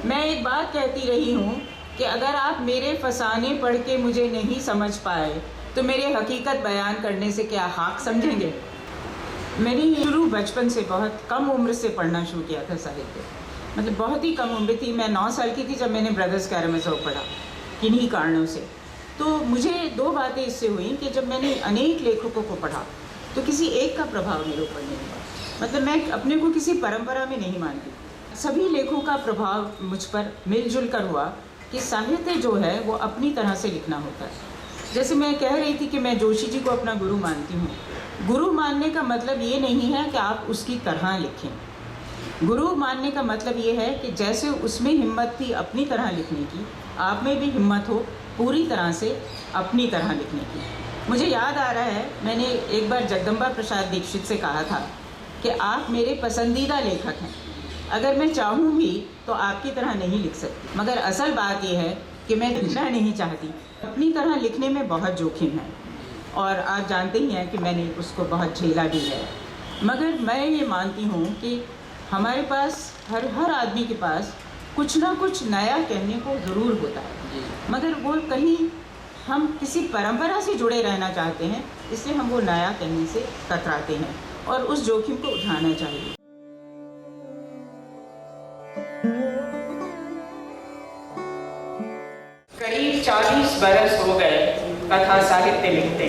मैं एक बात कहती रही हूँ कि अगर आप मेरे फसाने पढ़ के मुझे नहीं समझ पाए तो मेरे हकीकत बयान करने से क्या हाक समझेंगे। मैंने शुरू बचपन से बहुत कम उम्र से पढ़ना शुरू किया था साहित्य, मतलब बहुत ही कम उम्र थी। मैं 9 साल की थी जब मैंने ब्रदर्स कैरामाज़ोव पढ़ा, किन्हीं कारणों से। तो मुझे 2 बातें इससे हुई कि जब मैंने अनेक लेखकों को पढ़ा तो किसी एक का प्रभाव मेरे ऊपर नहीं हुआ। मतलब मैं अपने को किसी परंपरा में नहीं मानती, सभी लेखों का प्रभाव मुझ पर मिलजुल कर हुआ कि साहित्य जो है वो अपनी तरह से लिखना होता है। जैसे मैं कह रही थी कि मैं जोशी जी को अपना गुरु मानती हूँ। गुरु मानने का मतलब ये नहीं है कि आप उसकी तरह लिखें। गुरु मानने का मतलब ये है कि जैसे उसमें हिम्मत थी अपनी तरह लिखने की, आप में भी हिम्मत हो पूरी तरह से अपनी तरह लिखने की। मुझे याद आ रहा है, मैंने एक बार जगदम्बा प्रसाद दीक्षित से कहा था कि आप मेरे पसंदीदा लेखक हैं, अगर मैं चाहूँ भी तो आपकी तरह नहीं लिख सकती। मगर असल बात यह है कि मैं लिखना नहीं चाहती। अपनी तरह लिखने में बहुत जोखिम है और आप जानते ही हैं कि मैंने उसको बहुत झेला भी है। मगर मैं ये मानती हूँ कि हमारे पास हर आदमी के पास कुछ ना कुछ नया कहने को ज़रूर होता है, मगर वो कहीं हम किसी परंपरा से जुड़े रहना चाहते हैं, इसलिए हम वो नया कहने से कतराते हैं और उस जोखिम को उठाना चाहिए। करीब 40 बरस हो गए कथा साहित्य लिखते,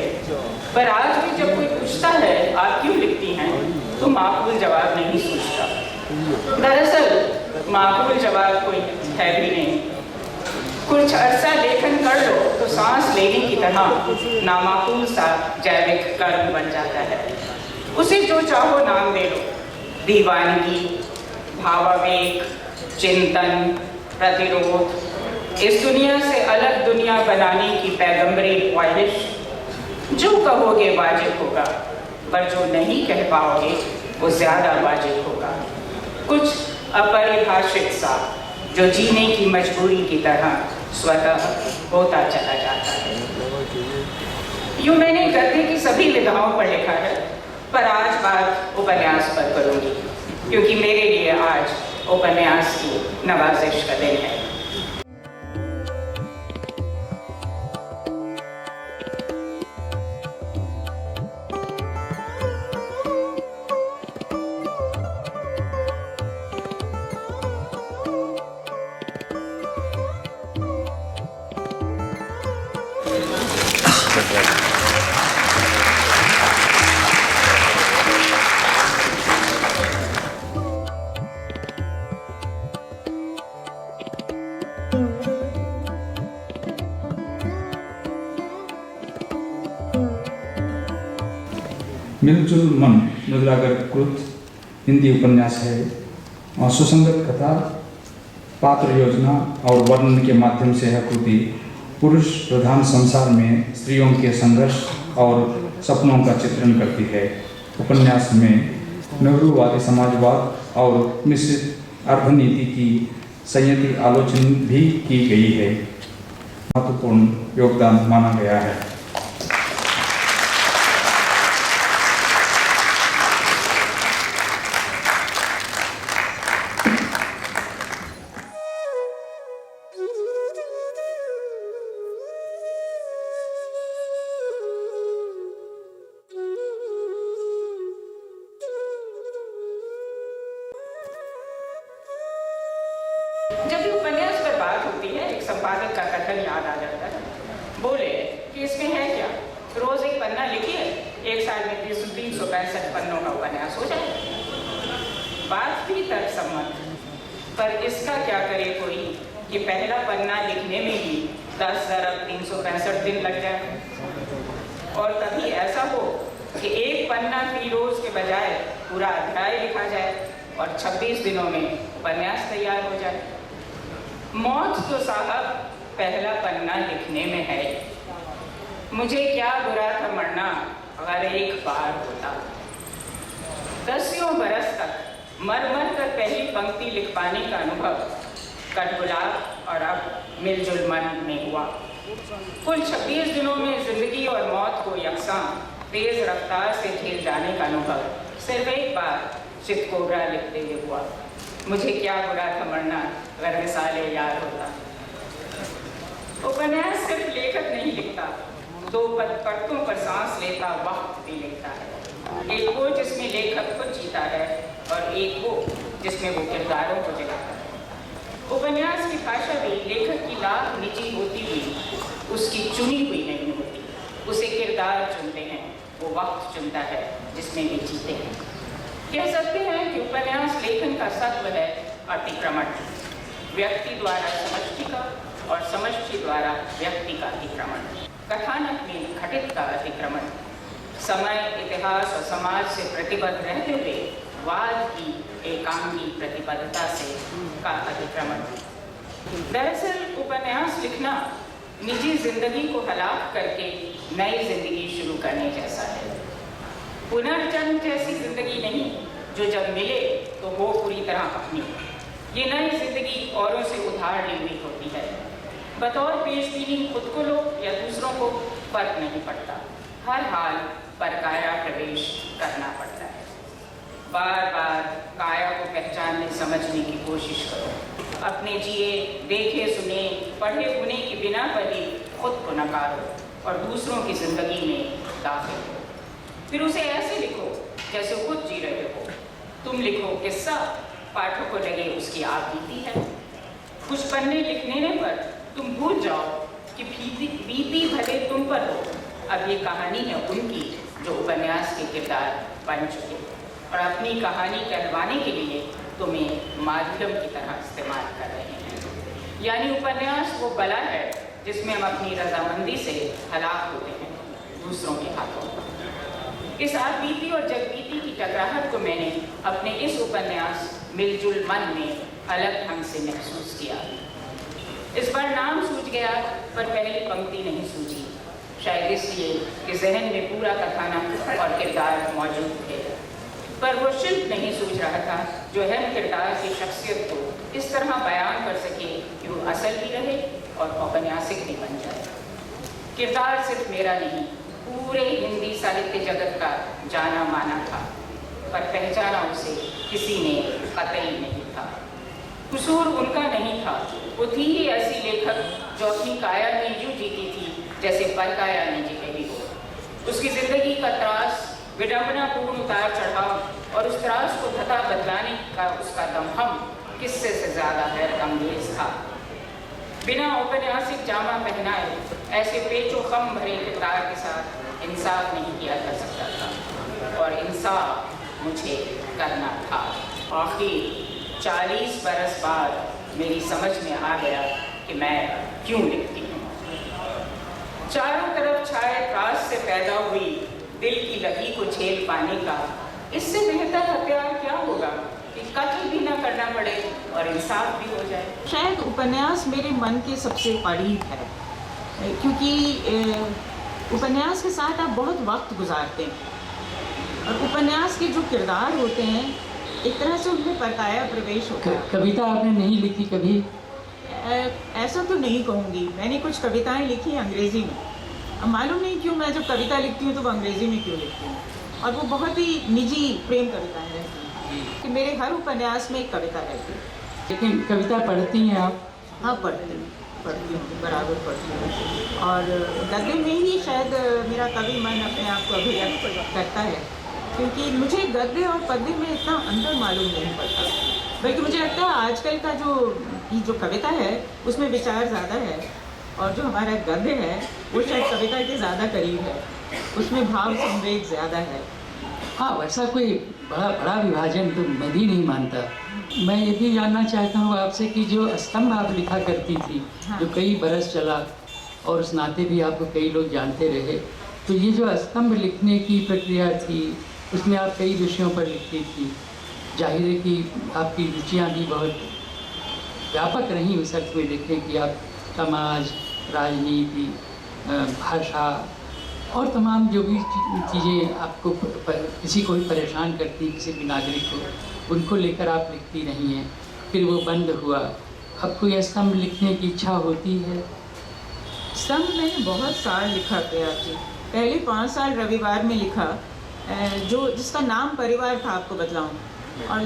पर आज भी जब कोई पूछता है आप क्यों लिखती हैं तो माकूल जवाब नहीं सोचता। दरअसल माकूल जवाब कोई है भी नहीं। कुछ अरसा लेखन कर लो तो सांस लेने की तरह नामाकूल सा जैविक कर्म बन जाता है। उसे जो चाहो नाम दे लो, दीवानगी, भावावेग, चिंतन, प्रतिरोध, इस दुनिया से अलग दुनिया बनाने की पैगंबरी ख्वाहिश। जो कहोगे वाजिब होगा, पर जो नहीं कह पाओगे वो ज़्यादा वाजिब होगा। कुछ अपरिभाषित सा जो जीने की मजबूरी की तरह स्वतः होता चला जाता है। यूँ मैंने गद्य की सभी विधाओं पर लिखा है, पर आज बात उपन्यास पर करूँगी, क्योंकि मेरे लिए आज उपन्यास की नवाजिश का दिन है। मिलजुल मन मृदुलागर कृत हिंदी उपन्यास है। सुसंगत कथा, पात्र योजना और वर्णन के माध्यम से यह कृति पुरुष प्रधान संसार में स्त्रियों के संघर्ष और सपनों का चित्रण करती है। उपन्यास में नेहरूवादी समाजवाद और मिश्रित अर्थनीति की संयति आलोचना भी की गई है। महत्वपूर्ण योगदान माना गया है। जब भी उपन्यास पर बात होती है, एक संपादक का कथन याद आ जाता है। बोले कि इसमें है क्या, रोज एक पन्ना लिखिए, एक साल में 365 पन्नों का उपन्यास हो जाए। बात भी तर्कसम्मत, पर इसका क्या करे कोई कि पहला पन्ना लिखने में ही 10 अरब 365 दिन लग जाए। और कभी ऐसा हो कि एक पन्ना फी रोज के बजाय पूरा अध्याय लिखा जाए और 26 दिनों में उपन्यास तैयार हो जाए। मौत तो साहब पहला पन्ना लिखने में है। मुझे क्या बुरा था मरना अगर एक बार होता। 10 बरस तक मर मर कर पहली पंक्ति लिख पाने का अनुभव कटगुलाब और अब मिलजुल मन में हुआ। कुल 26 दिनों में जिंदगी और मौत को यकसां तेज रफ्तार से झेल जाने का अनुभव सिर्फ एक बार चितकोबरा लिखते हुए हुआ। मुझे क्या बुरा था मरना अगर मिसाले याद होता। उपन्यास सिर्फ लेखक नहीं लिखता, 2 पत्तों पर सांस लेता वक्त भी लिखता है। एक वो जिसमें लेखक खुद जीता है और एक वो जिसमें वो किरदारों को जगाता है। उपन्यास की भाषा भी लेखक की लाख निजी होती हुई उसकी चुनी हुई नहीं होती। उसे किरदार चुनते हैं, वो वक्त चुनता है जिसमें वे जीते हैं। कह सकते हैं कि उपन्यास लेखन का सत्व है अतिक्रमण, व्यक्ति द्वारा समष्टि का और समष्टि द्वारा व्यक्ति का अतिक्रमण, कथानक में घटित का अतिक्रमण, समय इतिहास और समाज से प्रतिबद्ध रहते हुए वाद की एकांगी प्रतिबद्धता से का अतिक्रमण। दरअसल उपन्यास लिखना निजी जिंदगी को हलाक करके नई जिंदगी शुरू करने जैसा है। पुनर्जन्म जैसी जिंदगी नहीं जो जब मिले तो हो पूरी तरह अपनी। ये नई जिंदगी औरों से उधार ली हुई होती है। बतौर पेशबीनी खुद को लो या दूसरों को फर्क नहीं पड़ता, हर हाल पर काया प्रवेश करना पड़ता है। बार बार काया को पहचानने समझने की कोशिश करो। अपने जिए देखे सुने पढ़े सुने के बिना पर ही खुद को नकारो और दूसरों की जिंदगी में दाखिल हो। फिर उसे ऐसे लिखो जैसे खुद जी रहे हो। तुम लिखो किस्सा, पाठक को लगे उसकी आप बीती है। कुछ पन्ने लिखने पर तुम भूल जाओ कि बीती भले तुम पर हो, अब ये कहानी है उनकी जो उपन्यास के किरदार बन चुके और अपनी कहानी कहलवाने के लिए तुम्हें माध्यम की तरह इस्तेमाल कर रहे हैं। यानी उपन्यास वो बला है जिसमें हम अपनी रजामंदी से हलाक होते हैं दूसरों के हाथों। इस आपबीती और जगबीती की टकराहट को मैंने अपने इस उपन्यास मिलजुल मन में अलग ढंग से महसूस किया। इस बार नाम सूझ गया पर पहली पंक्ति नहीं सूझी, शायद इसलिए कि जहन में पूरा कथानक और किरदार मौजूद थे, पर वो शिल्प नहीं सूझ रहा था जो अहम किरदार की शख्सियत को इस तरह बयान कर सके कि वो असल भी रहे और औपन्यासिक भी बन जाए। किरदार सिर्फ मेरा नहीं, पूरे हिंदी साहित्य जगत का जाना माना था, पर पहचाना उसे किसी ने कतई नहीं था। कसूर उनका नहीं था, वो थी ही ऐसी लेखक जो अपनी काया में यूं जीती थी जैसे परकाया ने जीती हो। उसकी जिंदगी का त्रास, विडंबनापूर्ण उतार चढ़ाव और उस त्रास को धता बदलाने का उसका दमखम किससे से ज्यादा हैरतअंगेज था। बिना औपन्यासिक जामा पहनाए ऐसे पेचो खम भरे किरदार के साथ इंसाफ नहीं किया जा सकता था और इंसाफ मुझे करना था। आखिर 40 बरस बाद मेरी समझ में आ गया कि मैं क्यों लिखती हूँ। चारों तरफ छाए त्रास से पैदा हुई दिल की लगी को झेल पाने का इससे बेहतर हथियार क्या होगा कि कत्ल भी ना करना पड़े और इंसाफ भी हो जाए। शायद उपन्यास मेरे मन के सबसे करीब है, क्योंकि उपन्यास के साथ आप बहुत वक्त गुजारते हैं और उपन्यास के जो किरदार होते हैं एक तरह से उनमें परकाया प्रवेश होता है। कविता आपने नहीं लिखी कभी? ऐसा तो नहीं कहूँगी, मैंने कुछ कविताएं लिखी हैं अंग्रेज़ी में। अब मालूम नहीं क्यों मैं जब कविता लिखती हूँ तो वो अंग्रेज़ी में क्यों लिखती हूँ, और वो बहुत ही निजी प्रेम कविताएं रहती हैं कि मेरे हर उपन्यास में एक कविता रहती है। लेकिन कविता पढ़ती हैं आप? हाँ, पढ़ती हूँ, बराबर पढ़ती हूँ। और गद्य में ही शायद मेरा कवि मन अपने आप को अभिव्यक्त करता है, क्योंकि मुझे गद्य और पद्य में इतना अंतर मालूम नहीं पड़ता, बल्कि मुझे लगता है आजकल का जो कविता है उसमें विचार ज़्यादा है और जो हमारा गद्य है वो शायद कविता के ज़्यादा करीब है, उसमें भाव संवेग ज़्यादा है। हाँ, वैसा कोई बड़ा विभाजन तो मैं भी नहीं मानता। मैं ये भी जानना चाहता हूँ आपसे कि जो स्तंभ आप लिखा करती थी, हाँ। जो कई बरस चला, और उस नाते भी आपको कई लोग जानते रहे। तो ये जो स्तंभ लिखने की प्रक्रिया थी, उसमें आप कई विषयों पर लिखती थी। जाहिर है कि आपकी रुचियाँ भी बहुत व्यापक रहीं उस अर्थ में लिखने की। आप समाज, राजनीति, भाषा और तमाम जो भी चीज़ें आपको किसी को भी परेशान करती, किसी भी नागरिक को, उनको लेकर आप लिखती रही हैं। फिर वो बंद हुआ। अब कोई स्तंभ लिखने की इच्छा होती है? स्तंभ मैंने बहुत साल लिखा प्रिया जी। पहले 5 साल रविवार में लिखा, जो जिसका नाम परिवार था, आपको बतलाऊँ। और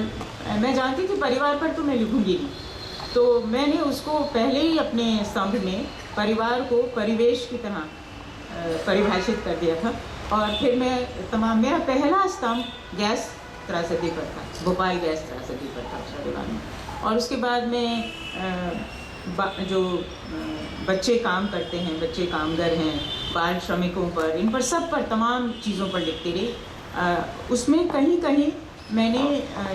मैं जानती थी परिवार पर तो मैं लिखूँगी नहीं, तो मैंने उसको पहले ही अपने स्तंभ में परिवार को परिवेश की तरह परिभाषित कर दिया था। और फिर मैं मेरा पहला स्तंभ गैस त्रासदी पर था, भोपाल गैस त्रासदी पर था रविवार में। और उसके बाद में जो बच्चे काम करते हैं, बच्चे कामगर हैं, बाल श्रमिकों पर, इन पर सब पर, तमाम चीज़ों पर लिखती रही। उसमें कहीं कहीं मैंने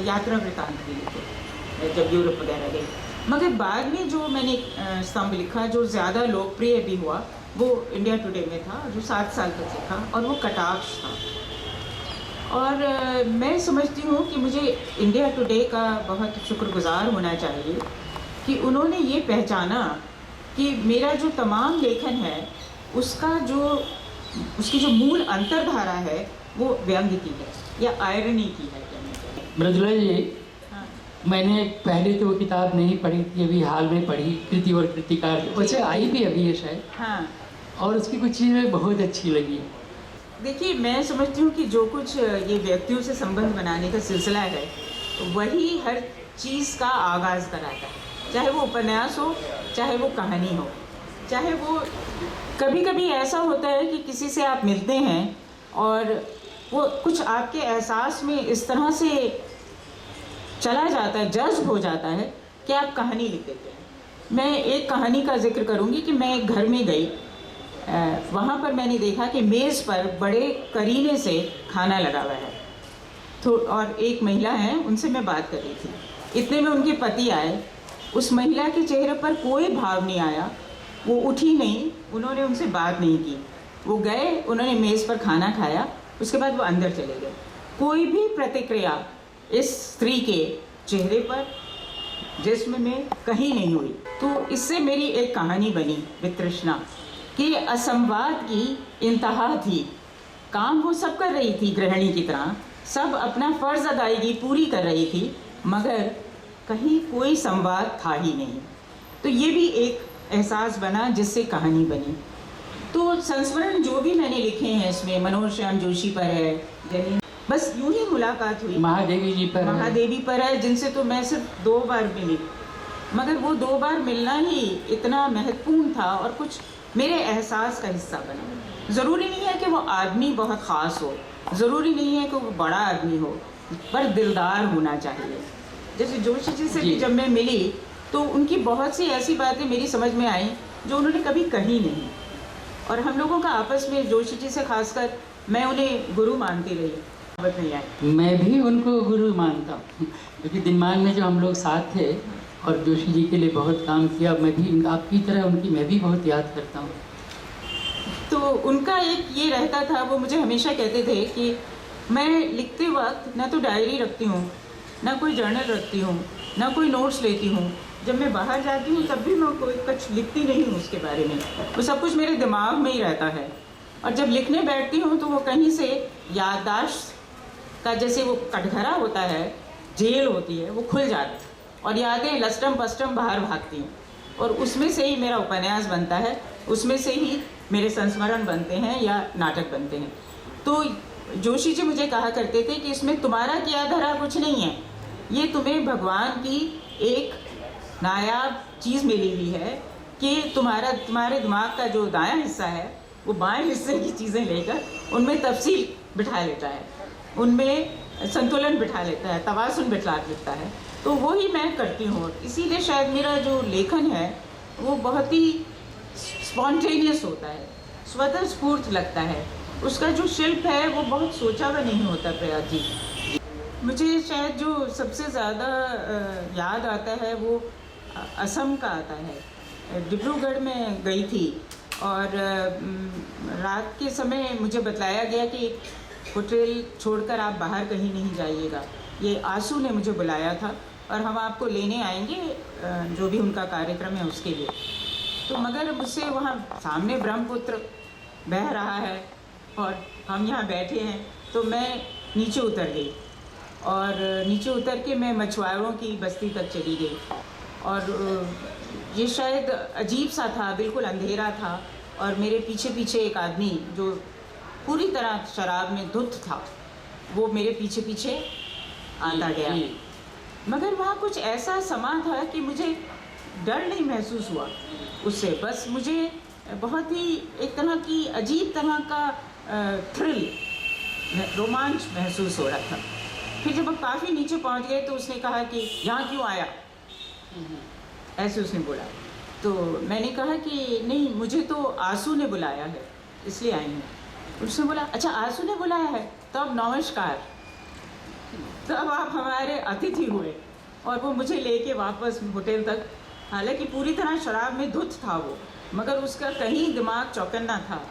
यात्रा वृत्तांत भी लिखे जब यूरोप वगैरह गई। मगर बाद में जो मैंने स्तंभ लिखा जो ज़्यादा लोकप्रिय भी हुआ, वो इंडिया टुडे में था, जो 7 साल तक लिखा, और वो कटाक्ष था। और मैं समझती हूँ कि मुझे इंडिया टुडे का बहुत शुक्रगुजार होना चाहिए कि उन्होंने ये पहचाना कि मेरा जो तमाम लेखन है उसकी जो मूल अंतर्धारा है वो व्यंग्य की है या आयरनी की है। मृदुला जी, हाँ। मैंने पहले तो वो किताब नहीं पढ़ी थी, अभी हाल में पढ़ी, कृति और कृतिकार। वैसे आई भी अभी है शायद। हाँ। और उसकी कुछ चीज़ें बहुत अच्छी लगी। देखिए, मैं समझती हूँ कि जो कुछ ये व्यक्तियों से संबंध बनाने का सिलसिला है, वही हर चीज़ का आगाज़ कराता है। चाहे वो उपन्यास हो, चाहे वो कहानी हो, चाहे वो कभी कभी ऐसा होता है कि किसी से आप मिलते हैं और वो कुछ आपके एहसास में इस तरह से चला जाता है, जज्ब हो जाता है कि आप कहानी लिख देते हैं। मैं एक कहानी का जिक्र करूँगी कि मैं एक घर में गई, वहाँ पर मैंने देखा कि मेज़ पर बड़े करीने से खाना लगा हुआ है, तो और एक महिला है, उनसे मैं बात कर रही थी। इतने में उनके पति आए। उस महिला के चेहरे पर कोई भाव नहीं आया, वो उठी नहीं, उन्होंने उनसे बात नहीं की। वो गए, उन्होंने मेज़ पर खाना खाया, उसके बाद वो अंदर चले गए। कोई भी प्रतिक्रिया इस स्त्री के चेहरे पर, जिस्म में कहीं नहीं हुई। तो इससे मेरी एक कहानी बनी, वितृष्णा, कि असंवाद की इंतहा थी। काम वो सब कर रही थी गृहिणी की तरह, सब अपना फ़र्ज़ अदायगी पूरी कर रही थी, मगर कहीं कोई संवाद था ही नहीं। तो ये भी एक एहसास बना जिससे कहानी बनी। तो संस्मरण जो भी मैंने लिखे हैं इसमें मनोहर श्याम जोशी पर है, यानी बस यूं ही मुलाकात हुई। महादेवी जी पर, महादेवी पर है, जिनसे तो मैं सिर्फ 2 बार मिली, मगर वो 2 बार मिलना ही इतना महत्वपूर्ण था और कुछ मेरे एहसास का हिस्सा बना। ज़रूरी नहीं है कि वो आदमी बहुत ख़ास हो, ज़रूरी नहीं है कि वो बड़ा आदमी हो, पर दिलदार होना चाहिए। जैसे जोशी जी से भी जब मैं मिली तो उनकी बहुत सी ऐसी बातें मेरी समझ में आई जो उन्होंने कभी कही नहीं। और हम लोगों का आपस में, जोशी जी से खासकर, मैं उन्हें गुरु मानती रही, बात नहीं आई। मैं भी उनको गुरु मानता हूँ, क्योंकि दिमाग में जो हम लोग साथ थे और जोशी जी के लिए बहुत काम किया। मैं भी आपकी तरह उनकी मैं भी बहुत याद करता हूँ। तो उनका एक ये रहता था, वो मुझे हमेशा कहते थे कि मैं लिखते वक्त ना तो डायरी रखती हूँ, ना कोई जर्नल रखती हूँ, ना कोई नोट्स लेती हूँ। जब मैं बाहर जाती हूँ तब भी मैं कोई कुछ लिखती नहीं हूँ उसके बारे में, वो सब कुछ मेरे दिमाग में ही रहता है। और जब लिखने बैठती हूँ तो वो कहीं से याददाश्त का, जैसे वो कटघरा होता है, जेल होती है, वो खुल जाता है और यादें लस्टम पस्टम बाहर भागती हैं। और उसमें से ही मेरा उपन्यास बनता है, उसमें से ही मेरे संस्मरण बनते हैं या नाटक बनते हैं। तो जोशी जी मुझे कहा करते थे कि इसमें तुम्हारा किया धरा कुछ नहीं है, ये तुम्हें भगवान की एक नायाब चीज़ मिली हुई है कि तुम्हारे दिमाग का जो दायां हिस्सा है वो बाएं हिस्से की चीज़ें लेकर उनमें तफसील बिठा लेता है, उनमें संतुलन बिठा लेता है, तवाज़ुन बिठा लेता है। तो वो ही मैं करती हूँ। इसीलिए शायद मेरा जो लेखन है वो बहुत ही स्पॉन्टेनियस होता है, स्वतः स्फूर्त लगता है। उसका जो शिल्प है वो बहुत सोचा हुआ नहीं होता। प्रिया जी, मुझे शायद जो सबसे ज़्यादा याद आता है वो असम का आता है। डिब्रूगढ़ में गई थी और रात के समय मुझे बताया गया कि होटल छोड़कर आप बाहर कहीं नहीं जाइएगा। ये आंसू ने मुझे बुलाया था और हम आपको लेने आएंगे जो भी उनका कार्यक्रम है उसके लिए। तो मगर मुझसे वहाँ सामने ब्रह्मपुत्र बह रहा है और हम यहाँ बैठे हैं, तो मैं नीचे उतर गई और नीचे उतर के मैं मछुआरों की बस्ती तक चली गई। और ये शायद अजीब सा था, बिल्कुल अंधेरा था और मेरे पीछे पीछे एक आदमी जो पूरी तरह शराब में धुत था वो मेरे पीछे पीछे आता गया। मगर वहाँ कुछ ऐसा समा था कि मुझे डर नहीं महसूस हुआ उससे, बस मुझे बहुत ही एक तरह की अजीब तरह का थ्रिल, रोमांच महसूस हो रहा था। फिर जब हम काफ़ी नीचे पहुँच गए तो उसने कहा कि यहाँ क्यों आया, ऐसे उसने बोला। तो मैंने कहा कि नहीं, मुझे तो आंसू ने बुलाया है इसलिए आई हूँ। उसने बोला अच्छा आंसू ने बुलाया है, तो अब नमस्कार, तो अब आप हमारे अतिथि हुए। और वो मुझे लेके वापस होटल तक, हालांकि पूरी तरह शराब में धुत था वो, मगर उसका कहीं दिमाग चौकन्ना था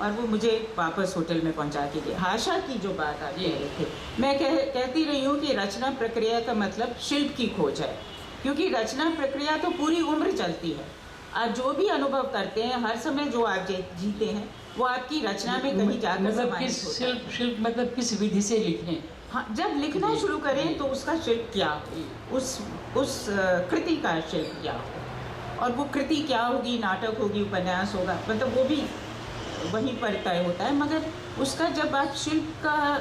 और वो मुझे वापस होटल में पहुंचा के गया। भाषा की जो बात आप कह रहे थे, मैं कहती रही हूँ कि रचना प्रक्रिया का मतलब शिल्प की खोज है, क्योंकि रचना प्रक्रिया तो पूरी उम्र चलती है। आप जो भी अनुभव करते हैं, हर समय जो आप जीते हैं, वो आपकी रचना में कहीं जाकर मतलब किस शिल्प मतलब किस विधि से लिखें। हाँ, जब लिखना शुरू करें तो उसका शिल्प क्या, उस कृति का शिल्प क्या, और वो कृति क्या होगी, नाटक होगी, उपन्यास होगा, मतलब वो भी वहीं पर तय होता है। मगर उसका जब आप शिल्प का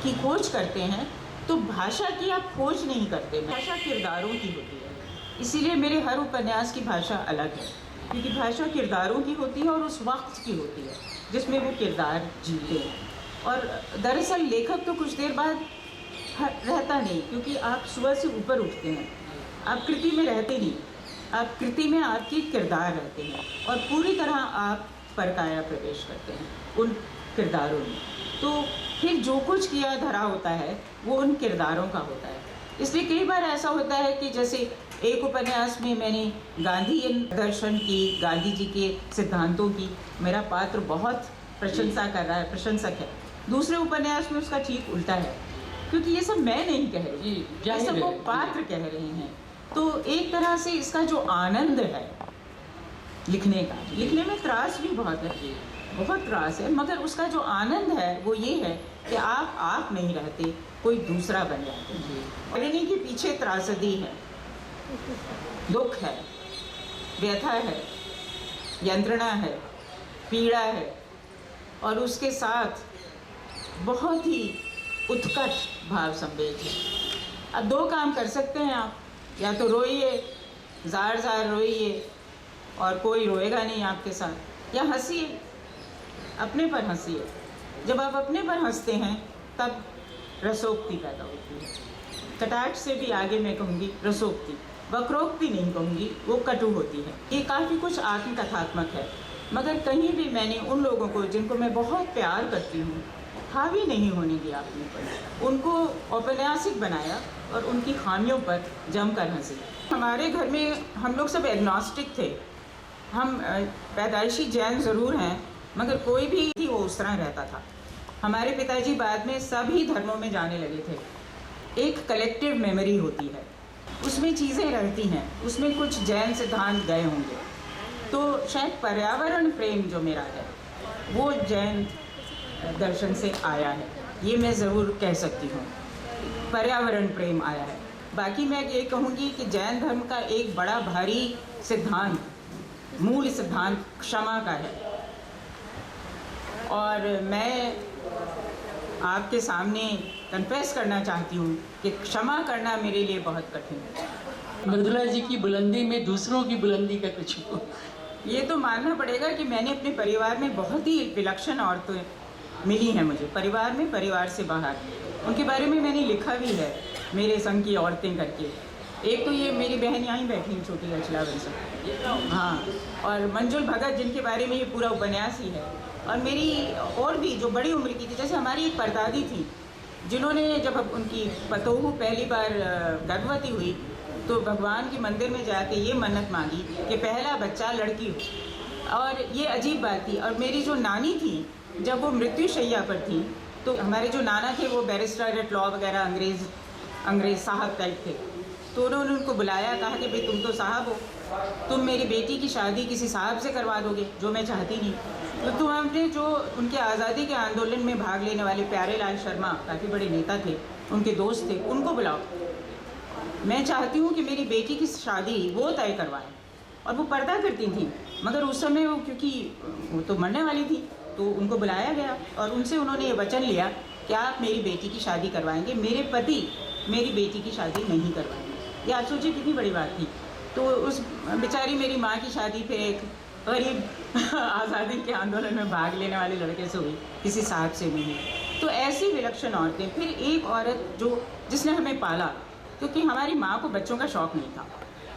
की खोज करते हैं तो भाषा की आप खोज नहीं करते, भाषा किरदारों की होती है। इसीलिए मेरे हर उपन्यास की भाषा अलग है, क्योंकि भाषा किरदारों की होती है और उस वक्त की होती है जिसमें वो किरदार जीते हैं। और दरअसल लेखक तो कुछ देर बाद रहता नहीं, क्योंकि आप सुबह से ऊपर उठते हैं, आप कृति में रहते नहीं, आप कृति में आपके किरदार रहते हैं और पूरी तरह आप परकाया प्रवेश करते हैं उन किरदारों में। तो फिर जो कुछ किया धरा होता है वो उन किरदारों का होता है। इसलिए कई बार ऐसा होता है कि जैसे एक उपन्यास में मैंने गांधीयन दर्शन की, गांधी जी के सिद्धांतों की मेरा पात्र बहुत प्रशंसा कर रहा है, प्रशंसक है। दूसरे उपन्यास में उसका ठीक उल्टा है, क्योंकि ये सब मैं नहीं कह रही, ये सब वो पात्र कह रहे हैं। तो एक तरह से इसका जो आनंद है लिखने का, लिखने में त्रास भी बहुत है, बहुत त्रास है, मगर उसका जो आनंद है वो ये है कि आप नहीं रहते, कोई दूसरा बन जाते हैं। लिखने के पीछे त्रासदी है, दुख है, व्यथा है, यंत्रणा है, पीड़ा है, और उसके साथ बहुत ही उत्कट भाव संवेद है। अब दो काम कर सकते हैं आप, या तो रोइए, जार जार रोइए और कोई रोएगा नहीं आपके साथ, या हंसिए, अपने पर हंसिए। जब आप अपने पर हंसते हैं तब रसोक्ति पैदा होती है। कटाक्ष से भी आगे मैं कहूँगी रसोक्ति, वक्रोक्ति नहीं कहूँगी, वो कटु होती है। ये काफ़ी कुछ आत्मकथात्मक है, मगर कहीं भी मैंने उन लोगों को जिनको मैं बहुत प्यार करती हूँ हावी नहीं होने दिया अपने पर, उनको औपन्यासिक बनाया और उनकी खामियों पर जमकर हंसी। हमारे घर में हम लोग सब एग्नोस्टिक थे, हम पैदाइशी जैन ज़रूर हैं, मगर कोई भी थी वो उस तरह रहता था। हमारे पिताजी बाद में सभी धर्मों में जाने लगे थे। एक कलेक्टिव मेमोरी होती है, उसमें चीज़ें रहती हैं, उसमें कुछ जैन सिद्धांत गए होंगे। तो शायद पर्यावरण प्रेम जो मेरा है वो जैन दर्शन से आया है, ये मैं ज़रूर कह सकती हूँ, पर्यावरण प्रेम आया है। बाकी मैं ये कहूँगी कि जैन धर्म का एक बड़ा भारी सिद्धांत, मूल सिद्धांत क्षमा का है, और मैं आपके सामने कन्फेस करना चाहती हूँ कि क्षमा करना मेरे लिए बहुत कठिन है। मृदुला जी की बुलंदी में दूसरों की बुलंदी का कुछ हो। ये तो मानना पड़ेगा कि मैंने अपने परिवार में बहुत ही विलक्षण औरतें मिली हैं मुझे, परिवार में, परिवार से बाहर। उनके बारे में मैंने लिखा भी है, मेरे संग की औरतें करके। एक तो ये मेरी बहन यहाँ बैठी है, छोटी रचला बंसल, हाँ, और मंजुल भगत जिनके बारे में ये पूरा उपन्यास ही है। और मेरी और भी जो बड़ी उम्र की थी, जैसे हमारी एक परदादी थी जिन्होंने जब उनकी पतोहू पहली बार गर्भवती हुई तो भगवान के मंदिर में जाके ये मन्नत मांगी कि पहला बच्चा लड़की हो। और ये अजीब बात थी। और मेरी जो नानी थी, जब वो मृत्युशैया पर थी, तो हमारे जो नाना थे वो बैरिस्टर एट लॉ वगैरह अंग्रेज़ साहब टाइप थे। तो उन्होंने उनको बुलाया, कहा कि भाई तुम तो साहब हो, तुम मेरी बेटी की शादी किसी साहब से करवा दोगे, जो मैं चाहती नहीं। तो तुम अपने जो उनके आज़ादी के आंदोलन में भाग लेने वाले प्यारे लाल शर्मा, काफ़ी बड़े नेता थे, उनके दोस्त थे, उनको बुलाओ। मैं चाहती हूँ कि मेरी बेटी की शादी वो तय करवाएं। और वो पर्दा करती थी, मगर उस समय वो, क्योंकि वो तो मरने वाली थी, तो उनको बुलाया गया और उनसे उन्होंने ये वचन लिया कि आप मेरी बेटी की शादी करवाएंगे, मेरे पति मेरी बेटी की शादी नहीं करवाएंगे। ये आप सोचिए कितनी बड़ी बात थी। तो उस बेचारी मेरी माँ की शादी फिर एक गरीब आज़ादी के आंदोलन में भाग लेने वाले लड़के से हुई, किसी साहब से नहीं। तो ऐसी विलक्षण औरतें। फिर एक औरत जिसने हमें पाला, क्योंकि हमारी माँ को बच्चों का शौक़ नहीं था।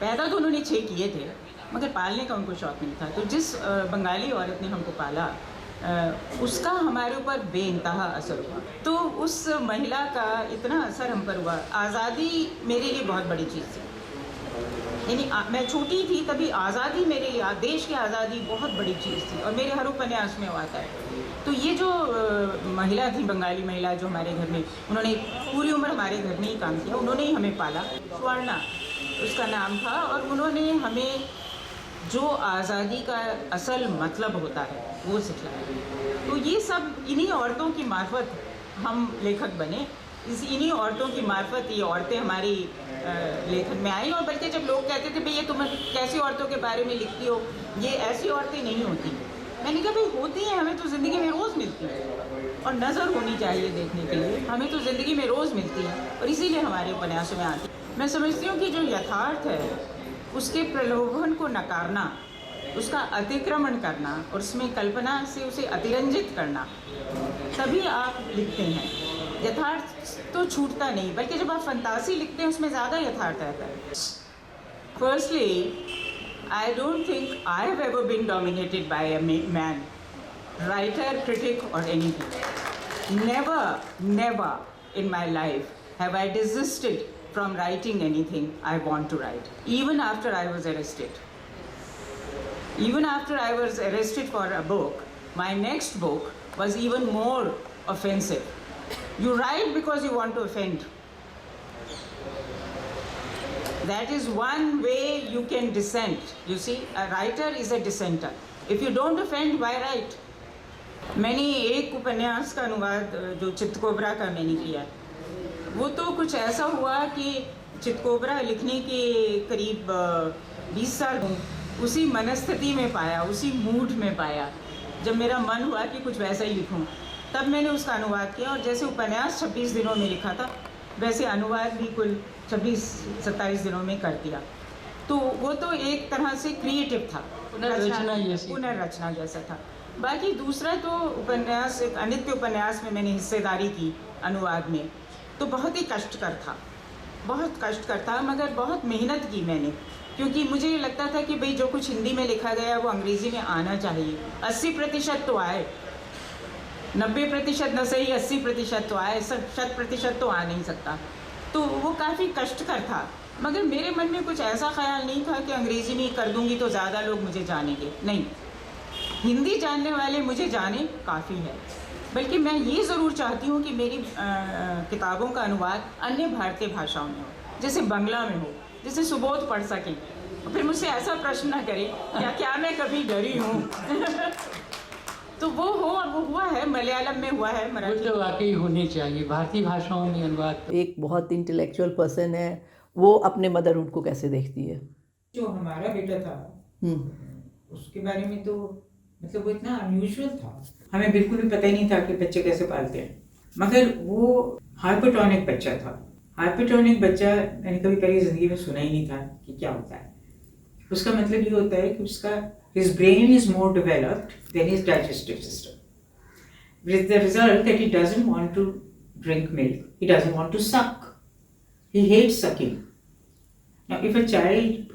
पैदा तो उन्होंने 6 किए थे, मगर पालने का उनको शौक़ नहीं था। तो जिस बंगाली औरत ने हमको पाला, उसका हमारे ऊपर बेइंतहा असर हुआ। तो उस महिला का इतना असर हम पर हुआ। आज़ादी मेरे लिए बहुत बड़ी चीज़ थी। यानी मैं छोटी थी तभी आज़ादी मेरे लिए, देश की आज़ादी बहुत बड़ी चीज़ थी, और मेरे हर उपन्यास में वो आता है। तो ये जो महिला थी, बंगाली महिला, जो हमारे घर में, उन्होंने पूरी उम्र हमारे घर में ही काम किया, उन्होंने ही हमें पाला। स्वर्णा उसका नाम था, और उन्होंने हमें जो आज़ादी का असल मतलब होता है वो सिखलाया। तो ये सब इन्हीं औरतों की मार्फत हम लेखक बने। इन्हीं औरतों की मार्फत ये औरतें हमारी लेखन में आई। और बल्कि जब लोग कहते थे भाई ये तुम कैसी औरतों के बारे में लिखती हो, ये ऐसी औरतें नहीं होती, मैंने कहा भाई होती हैं, हमें तो ज़िंदगी में रोज़ मिलती है, और नज़र होनी चाहिए देखने के लिए। हमें तो ज़िंदगी में रोज़ मिलती है, और इसीलिए हमारे उपन्यासों में आती है। मैं समझती हूँ कि जो यथार्थ है उसके प्रलोभन को नकारना, उसका अतिक्रमण करना, और उसमें कल्पना से उसे अतिरंजित करना, तभी आप लिखते हैं। यथार्थ तो छूटता नहीं, बल्कि जब आप फंतासी लिखते हैं उसमें ज़्यादा यथार्थ रहता है। Firstly, I don't think I have ever been dominated by a man, writer, critic or anything. Never in my life have I desisted from writing anything I want to write. Even after I was arrested. Even after I was arrested for a book, my next book was even more offensive. You write because you want to offend. That is one way you can dissent. You see, a writer is a dissenter. If you don't offend, why write? मैंने एक उपन्यास का अनुवाद जो चितकोबरा का मैंने किया, वो तो कुछ ऐसा हुआ कि चितकोबरा लिखने के करीब 20 साल उसी मनस्थिति में पाया, उसी मूड में पाया। जब मेरा मन हुआ कि कुछ वैसा ही लिखूं, तब मैंने उसका अनुवाद किया। और जैसे उपन्यास 26 दिनों में लिखा था, वैसे अनुवाद भी कुल 26-27 दिनों में कर दिया। तो वो तो एक तरह से क्रिएटिव था, पुनर्रचना जैसा था। बाकी दूसरा तो उपन्यास, एक अनित्य उपन्यास में मैंने हिस्सेदारी की अनुवाद में, तो बहुत ही कष्टकर था, बहुत कष्टकर था, मगर बहुत मेहनत की मैंने, क्योंकि मुझे ये लगता था कि भाई जो कुछ हिंदी में लिखा गया वो अंग्रेज़ी में आना चाहिए। 80% तो आए, 90% न सही 80% तो आए, 100% तो आ नहीं सकता। तो वो काफ़ी कष्टकर था, मगर मेरे मन में कुछ ऐसा ख्याल नहीं था कि अंग्रेज़ी में कर दूंगी तो ज़्यादा लोग मुझे जानेंगे। नहीं, हिंदी जानने वाले मुझे जाने काफ़ी है। बल्कि मैं ये ज़रूर चाहती हूँ कि मेरी किताबों का अनुवाद अन्य भारतीय भाषाओं में हो, जैसे बांग्ला में हो, जिसे सुबोध पढ़ सकें। फिर मुझसे ऐसा प्रश्न ना करें क्या मैं कभी डरी हूँ। तो वो हो, और वो हुआ है, मलयालम में हुआ है, मराठी तो वाकई होनी चाहिए भारतीय भाषाओं में अनुवाद। एक बहुत इंटेलेक्चुअल पर्सन है, वो अपने मदरहुड को कैसे देखती है? जो हमारा बेटा था उसके बारे में तो मतलब वो इतना अनयूजुअल था, हमें बिल्कुल भी पता ही नहीं था कि बच्चे कैसे पालते हैं। मगर वो हाइपोटोनिक बच्चा था। हाइपोटोनिक बच्चा मैंने कभी पहले ज़िंदगी में सुना ही नहीं था कि क्या होता है। उसका मतलब ये होता है कि उसका his brain is more developed than his digestive system, with the result that he doesn't want to drink milk, he doesn't want to suck, he hates sucking. Now if a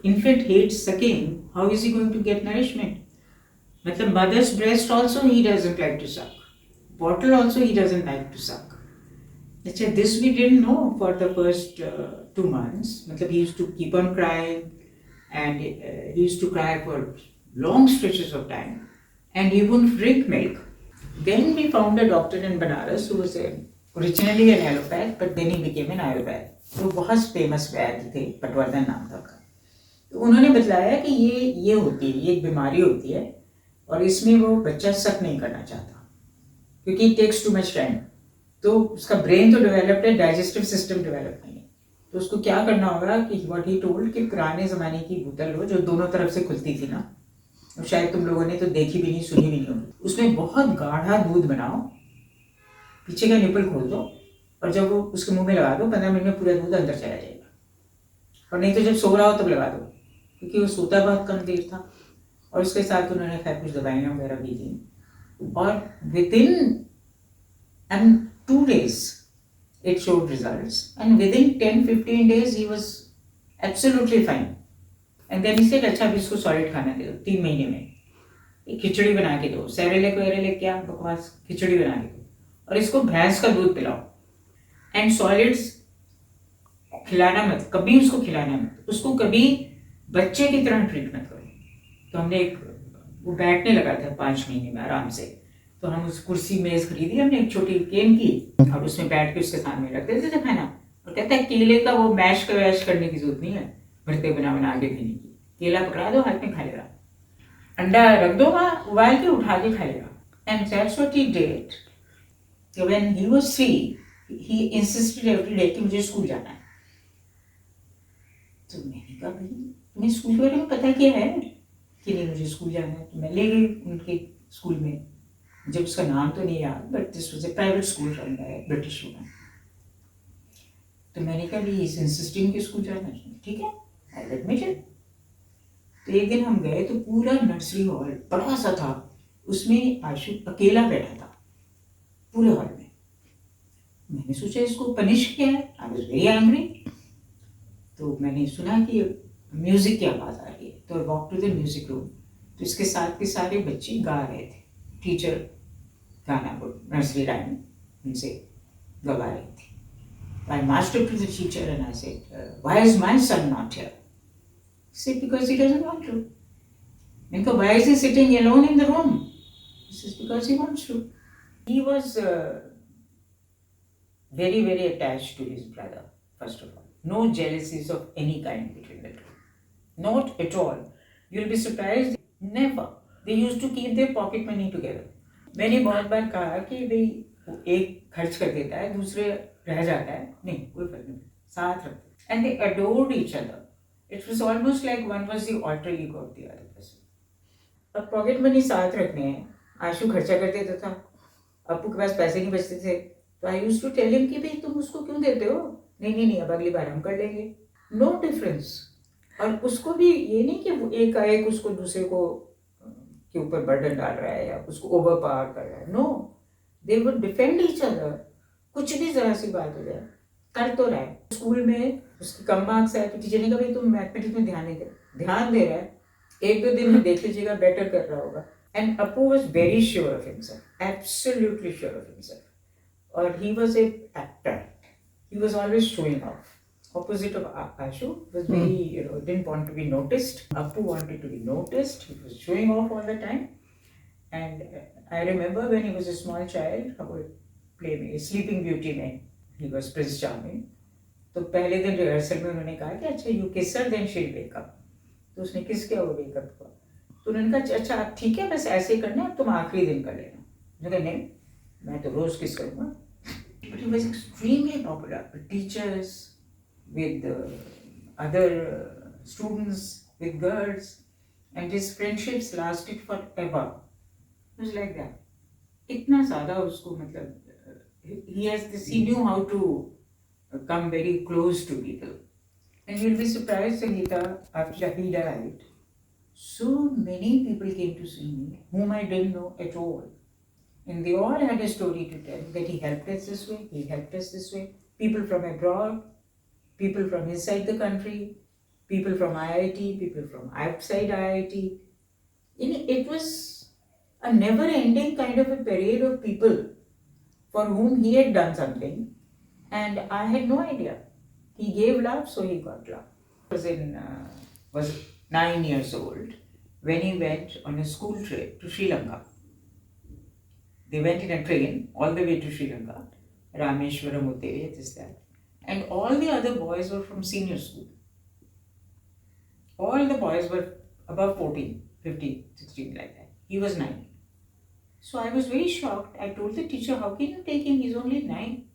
infant hates sucking, how is he going to get nourishment? मतलब mother's breast also he doesn't like to suck, bottle also he doesn't like to suck. अच्छा, this we didn't know for the first 2 months. मतलब he used to keep on crying, and he used to cry for long stretches of time, and he wouldn't drink milk. Then we found a doctor in Banaras who was originally an allopath, but then he became an Ayurved. तो बहुत famous वैद्य थे, पटवर्धन नाम था उनका। तो उन्होंने बतलाया कि ये होती है, ये एक बीमारी होती है और इसमें वो बच्चा सक नहीं करना चाहता क्योंकि it takes too much time. तो उसका ब्रेन तो डेवलप्ड है, डाइजेस्टिव सिस्टम डेवलप नहीं है। तो उसको क्या करना होगा कि व्हाट ही टोल्ड कि पुराने ज़माने की बोतल हो जो दोनों तरफ से खुलती थी ना, और शायद तुम लोगों ने तो देखी भी नहीं, सुनी भी नहीं होगी। उसमें बहुत गाढ़ा दूध बनाओ, पीछे का निपल खोल दो और जब वो उसके मुंह में लगा दो 15 मिनट में पूरा दूध अंदर चला जाएगा। और नहीं तो जब सो रहा हो तब लगा दो, क्योंकि वो सोता बहुत कम देर था। और उसके साथ उन्होंने खैर कुछ दवाइयाँ वगैरह भी दी और within 2 days it showed results, and within 10-15 days he was absolutely fine. And then he said, अच्छा अभी इसको सॉलिड खाना दे दो 3 महीने में, एक खिचड़ी बना के दो, सेरेलेक वेरेलेक क्या बकवास, खिचड़ी बना के दो और इसको भैंस का दूध पिलाओ एंड सॉलिड्स खिलाना मत, कभी उसको खिलाना मत, उसको कभी बच्चे की तरह ट्रीट मत करो। तो हमने वो बैठने लगा था 5 महीने में आराम से, तो हम उस कुर्सी मेज खरीदी हमने, एक छोटी केन की और उसमें बैठ के उसके सामने रख देते थे खाना। और कहता है केले का वो मैश करने की जरूरत नहीं है, भरते बना के देने की। केला पकड़ा दो हाथ में खा लेगा, अंडा रख दो वहाँ उबाल के उठा के खा लेगा। And that's what he did. When he was 3 he insisted every day कि मुझे स्कूल जाना है। तो मैंने कहा भाई तुम्हें स्कूल के बारे में पता क्या है कि नहीं मुझे स्कूल जाना है। तो मैं ले गई उनके स्कूल में, जब उसका नाम तो नहीं याद, but this was a private school run by British woman. तो मैंने कहा भी इस इंसिस्टिंग के स्कूल जाना है, ठीक है आई एडमिटेड। तो एक दिन हम गए तो पूरा नर्सरी हॉल बड़ा सा था, उसमें आशु अकेला बैठा था पूरे हॉल में। मैंने सोचा इसको पनिश किया है, आई वाज वेरी एंग्री। तो मैंने सुना कि म्यूजिक की आवाज़ आ रही है, तो walk to the music room. तो इसके साथ के सारे बच्चे गा रहे थे, टीचर गाना नर्सरी राइम उनसे गवा रही थी। I marched up to the teacher and I said, why is my son not here? He said, because he doesn't want to. I said, why is he sitting alone in the room? He says, because he wants to. He was very, very attached to his brother, first of all. No jealousies of any kind between the two. Not at all. You'll be surprised. Never. They used to keep their pocket money together. मैंने बहुत बार कहा कि भाई एक खर्च कर देता है, दूसरे रह जाता है, नहीं कोई फर्क नहीं, साथ रखते। And they adored each other. It was almost like one was the alter ego of the other person. अब पॉकेट मनी साथ रखने हैं, आशु खर्चा कर देता था, अप्पू के पास पैसे नहीं बचते थे, तो I used to tell him कि भाई तुम उसको क्यों देते हो, नहीं अब अगली बार हम कर लेंगे, नो डिफरेंस। और उसको भी ये नहीं कि वो एक उसको दूसरे को के ऊपर बर्डन डाल रहा है या उसको ओवर पावर कर रहा है, no, they would defend each other. कुछ भी जरा सी बात हो जाए कर तो रहा है। स्कूल में उसके कम मार्क्स आए तो टीचर ने कहा भाई तुम मैथमेटिक्स में ध्यान दे रहा है, 1-2 दिन में देख लीजिएगा बेटर कर रहा होगा। And Apu was very sure of himself, absolutely sure of himself, और he was a actor, he was always showing off. Opposite of Ashu, was very, didn't want to be noticed. Appu wanted to be noticed. He was showing off all the time. And I remember when he was a small child, about play में, Sleeping Beauty में, he was Prince Charming. तो पहले दिन rehearsal में उन्होंने कहा कि अच्छा you kiss her then she'll wake up. तो उसने किस किया, वो wake up हुआ। तो उन्होंने कहा अच्छा आप ठीक है बस ऐसे करना, तुम आखिरी दिन कर लेना। उन्होंने कहा नहीं मैं तो रोज किस करूँगा। But he was extremely popular with teachers, with other students, with girls, and his friendships lasted forever. It was like that. इतना ज़्यादा उसको मतलब he has this, he knew how to come very close to people. And you'll be surprised, Sangeeta, after he died, so many people came to see me whom I didn't know at all. And they all had a story to tell, that he helped us this way, he helped us this way. People from abroad, people from inside the country, people from IIT, people from outside IIT. It was a never-ending kind of a parade of people for whom he had done something, and I had no idea. He gave love, so he got love. Was 9 years old when he went on a school trip to Sri Lanka. They went in a train all the way to Sri Lanka, Rameshwaram, Uttaya, this, that. And all the other boys were from senior school. All the boys were above 14, 15, 16, like that. He was 9. So I was very shocked. I told the teacher, how can you take him? He's only 9.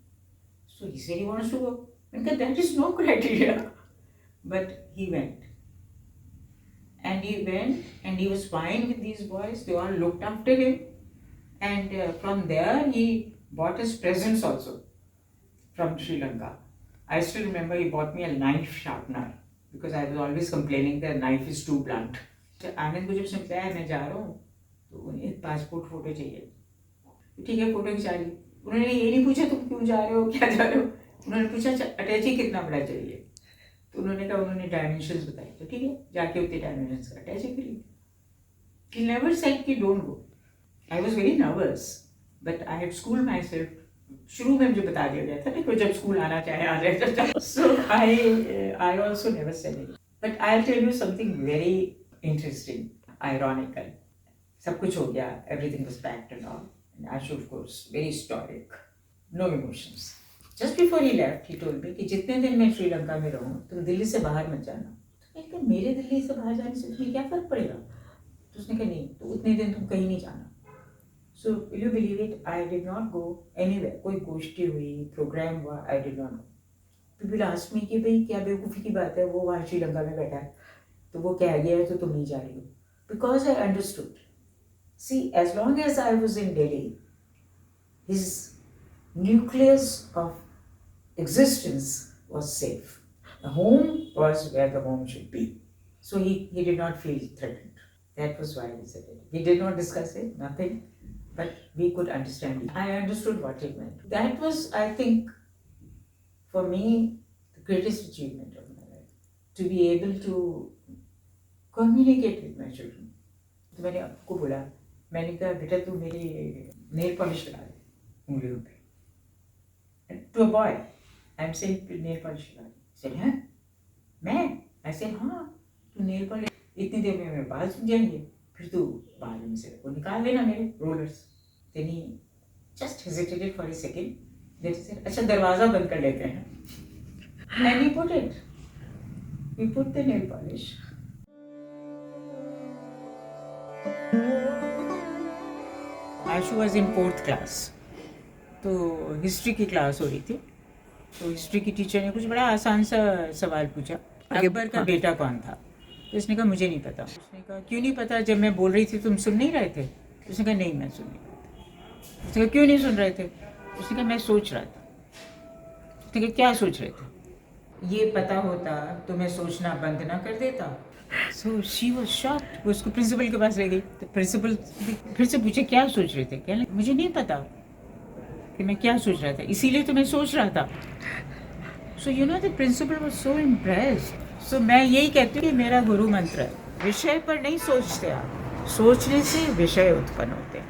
So he said he wants to go. I said, that is no criteria. But he went. And he went and he was fine with these boys. They all looked after him. And from there, he bought us presents also from Sri Lanka. I still remember he bought me a knife sharpener because I was always complaining that knife is too blunt. आनंद को जब समझाया है मैं जा रहा हूँ तो उन्हें पासपोर्ट फोटो चाहिए. ठीक है, फोटो खिंचा ली. उन्होंने ये नहीं पूछा तुम क्यों जा रहे हो, क्या जा रहे हो. उन्होंने पूछा अटैची कितना बड़ा चाहिए. तो उन्होंने कहा, उन्होंने डायमेंशंस बताए. तो ठीक है, जाके उतने डायमेंशंस का अटैची खरीद. He never said कि don't go. I was very nervous, but I had schooled myself. शुरू में मुझे बता दिया गया था कि जब स्कूल आना चाहे आ जाए. So I also never said it. But I'll tell you something very interesting, ironical. सब कुछ हो गया, everything was packed and all. And Ashu, of course, very stoic, no emotions. Just before he left, he told me कि जितने दिन मैं श्रीलंका में रहूँ, तुम दिल्ली से बाहर मत जाना. तो मैंने कहा, मेरे दिल्ली से बाहर जाने से तुम्हें क्या फर्क पड़ेगा? तो उसने कहा, नहीं, तो उतने दिन तुम कहीं नहीं जाना. So will you believe it? I did not go anywhere. कोई गोष्ठी हुई, प्रोग्राम हुआ, I did not go. People asked me कि भाई क्या बेवकूफ़ी की बात है, वो वहाँ श्रीलंका में बैठा है, तो वो कह गया है तो तुम नहीं जा रही हो. Because I understood. See, as long as I was in Delhi, his nucleus of existence was safe. The home was where the home should be. So he did not feel threatened. That was why he said it. We did not discuss it, nothing. But we could understand it. I understood what he meant. That was, I think, for me, the greatest achievement of my life. To be able to communicate with my children. तो मैंने आपको बोला, मैंने कहा बेटा तू मेरी nail polish लगा दे उंगलियों पे. To a boy, I'm saying nail polish लगा दे. He said, हाँ? मैं? I said, हाँ, तू नेल पॉलिश इतनी देर में मेरे बाल सूख जाएंगे, फिर तू बाल में से वो निकाल देना मेरे rollers. Then he just hesitated for a second. Then he said, अच्छा दरवाज़ा बंद कर लेते हैं. And he put it. He put the nail polish. Ashu was in 4th class. तो हिस्ट्री की क्लास हो रही थी. तो हिस्ट्री की टीचर ने कुछ बड़ा आसान सा सवाल पूछा, अकबर का बेटा कौन था. तो उसने कहा मुझे नहीं पता. उसने कहा क्यों नहीं पता, जब मैं बोल रही थी तुम सुन नहीं रहे थे. उसने कहा नहीं मैं सुन नहीं रहा था. उसने कहा क्यों नहीं सुन रहे थे. उसने कहा मैं सोच रहा था. उसने कहा क्या सोच रहे थे. ये पता होता तो मैं सोचना बंद ना कर देता. So she was shocked. वो उसको प्रिंसिपल के पास ले गई. तो प्रिंसिपल फिर से पूछे क्या सोच रहे थे. कहने मुझे नहीं पता कि मैं क्या सोच रहा था, इसीलिए तो मैं सोच रहा था. So you know the principal was so impressed. So मैं यही कहती हूँ कि मेरा गुरु मंत्र है, विषय पर नहीं सोचते आप, सोचने से विषय उत्पन्न होते हैं,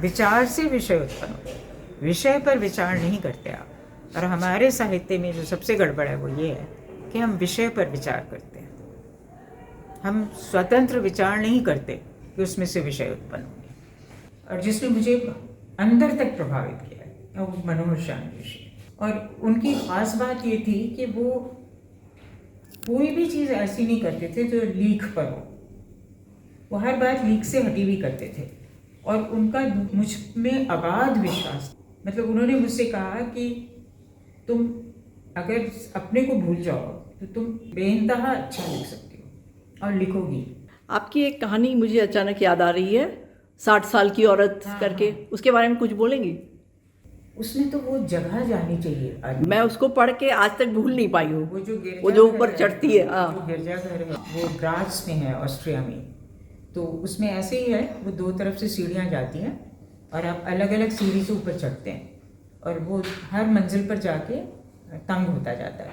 विचार से विषय उत्पन्न होते हैं, विषय पर विचार नहीं करते आप. और हमारे साहित्य में जो सबसे गड़बड़ है वो ये है कि हम विषय पर विचार करते हैं, हम स्वतंत्र विचार नहीं करते कि उसमें से विषय उत्पन्न होंगे. और जिसने मुझे अंदर तक प्रभावित किया है वो मनोहर शानवी जी. और उनकी ख़ास बात ये थी कि वो कोई भी चीज़ ऐसी नहीं करते थे जो लीक पर हो. वो हर बात लीक से हटी हुई करते थे. और उनका मुझ में अगाध विश्वास. मतलब उन्होंने मुझसे कहा कि तुम अगर अपने को भूल जाओ तो तुम बेइंतहा अच्छा लिख सकती हो और लिखोगी. आपकी एक कहानी मुझे अचानक याद आ रही है, 60 साल की औरत करके. उसके बारे में कुछ बोलेंगी. उसमें तो वो जगह जानी चाहिए. मैं उसको पढ़ के आज तक भूल नहीं पाई हूँ. वो जो ऊपर चढ़ती है, जो गिरजाघर है वो ग्राज में है, ऑस्ट्रिया में. तो उसमें ऐसे ही है, वो 2 तरफ से सीढ़ियाँ जाती हैं और आप अलग अलग सीढ़ी से ऊपर चढ़ते हैं और वो हर मंजिल पर जाके तंग होता जाता है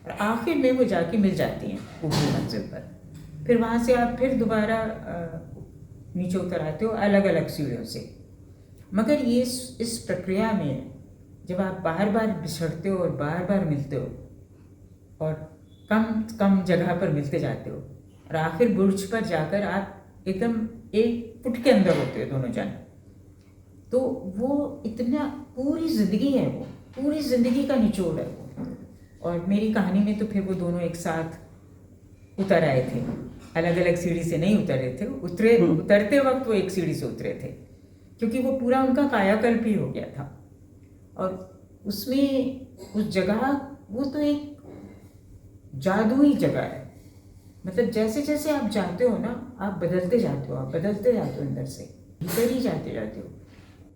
और आखिर में वो जाके मिल जाती हैं ऊपरी मंजिल पर. फिर वहाँ से आप फिर दोबारा नीचे उतर आते हो अलग अलग सीढ़ियों से. मगर ये इस प्रक्रिया में जब आप बार बार बिछड़ते हो और बार बार मिलते हो और कम कम जगह पर मिलते जाते हो, और आखिर बुर्ज पर जाकर आप एकदम एक फुट के अंदर होते हो दोनों जन। तो वो इतना पूरी ज़िंदगी है, वो पूरी ज़िंदगी का निचोड़ है वो। और मेरी कहानी में तो फिर वो दोनों एक साथ उतर आए थे, अलग अलग सीढ़ी से नहीं उतरे थे, उतरते वक्त वो एक सीढ़ी से उतरे थे, क्योंकि वो पूरा उनका कायाकल्प ही हो गया था। और उसमें उस जगह वो तो एक जादुई जगह है। मतलब जैसे जैसे आप जाते हो ना, आप बदलते जाते हो, आप बदलते जाते हो, अंदर से भीतर ही जाते जाते हो।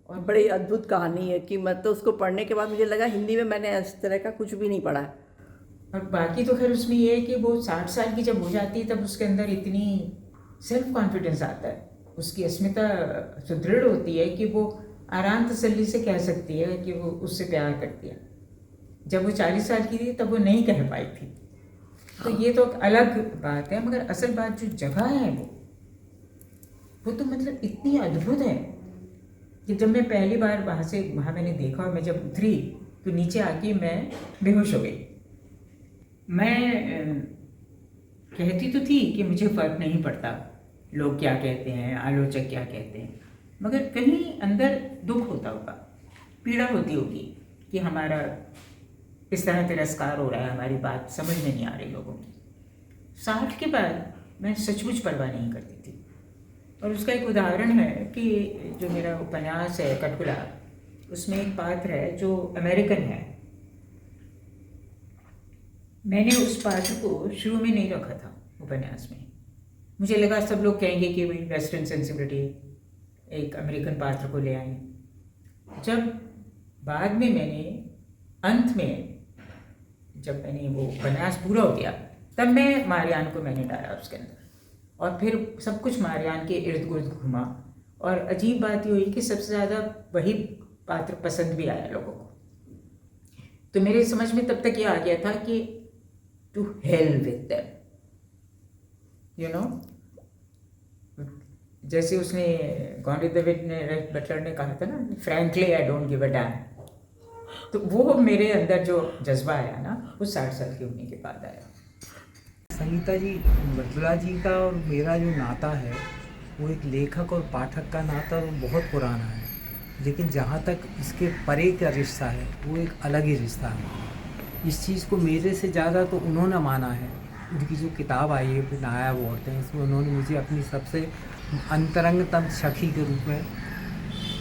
और बड़ी अद्भुत कहानी है कि मतलब उसको पढ़ने के बाद मुझे लगा हिंदी में मैंने इस तरह का कुछ भी नहीं पढ़ा है। और बाकी तो खैर उसमें ये है कि वो 60 साल की जब हो जाती है तब उसके अंदर इतनी सेल्फ कॉन्फिडेंस आता है, उसकी अस्मिता सुदृढ़ होती है कि वो आराम तसल्ली से कह सकती है कि वो उससे प्यार करती है। जब वो 40 साल की थी तब वो नहीं कह पाई थी। तो ये तो एक अलग बात है, मगर असल बात जो जगह है वो तो मतलब इतनी अद्भुत है कि जब मैं पहली बार वहाँ मैंने देखा और मैं जब उतरी तो नीचे आके मैं बेहोश हो गई। मैं कहती तो थी कि मुझे फ़र्क नहीं पड़ता लोग क्या कहते हैं, आलोचक क्या कहते हैं, मगर कहीं अंदर दुख होता होगा, पीड़ा होती होगी कि हमारा इस तरह तिरस्कार हो रहा है, हमारी बात समझ में नहीं आ रही लोगों की। 60 के बाद मैं सचमुच परवाह नहीं करती थी। और उसका एक उदाहरण है कि जो मेरा उपन्यास है कटकुला, उसमें एक पात्र है जो अमेरिकन है। मैंने उस पात्र को शुरू में नहीं रखा था उपन्यास में। मुझे लगा सब लोग कहेंगे कि वही वेस्टर्न सेंसिबिलिटी, एक अमेरिकन पात्र को ले आए। जब बाद में मैंने अंत में जब मैंने वो उपन्यास पूरा हो गया तब मैं मारियान को मैंने डाला उसके अंदर, और फिर सब कुछ मारियान के इर्द गिर्द घुमा। और अजीब बात ये हुई कि सबसे ज़्यादा वही पात्र पसंद भी आया लोगों को। तो मेरे समझ में तब तक ये आ गया था कि to hell with them, you know. जैसे उसने बटलर ने कहा था ना, frankly I don't give a damn. तो वो मेरे अंदर जो जज्बा आया ना, वो 60 साल के होने के बाद आया। संगीता जी, मृदुला जी का और मेरा जो नाता है वो एक लेखक और पाठक का नाता बहुत पुराना है, लेकिन जहाँ तक इसके परे का रिश्ता है वो एक अलग ही रिश्ता है। इस चीज़ को मेरे से ज़्यादा तो उन्होंने माना है। उनकी जो किताब आई है नायाब औरतें, इसमें उन्होंने मुझे अपनी सबसे अंतरंगतम सखी के रूप में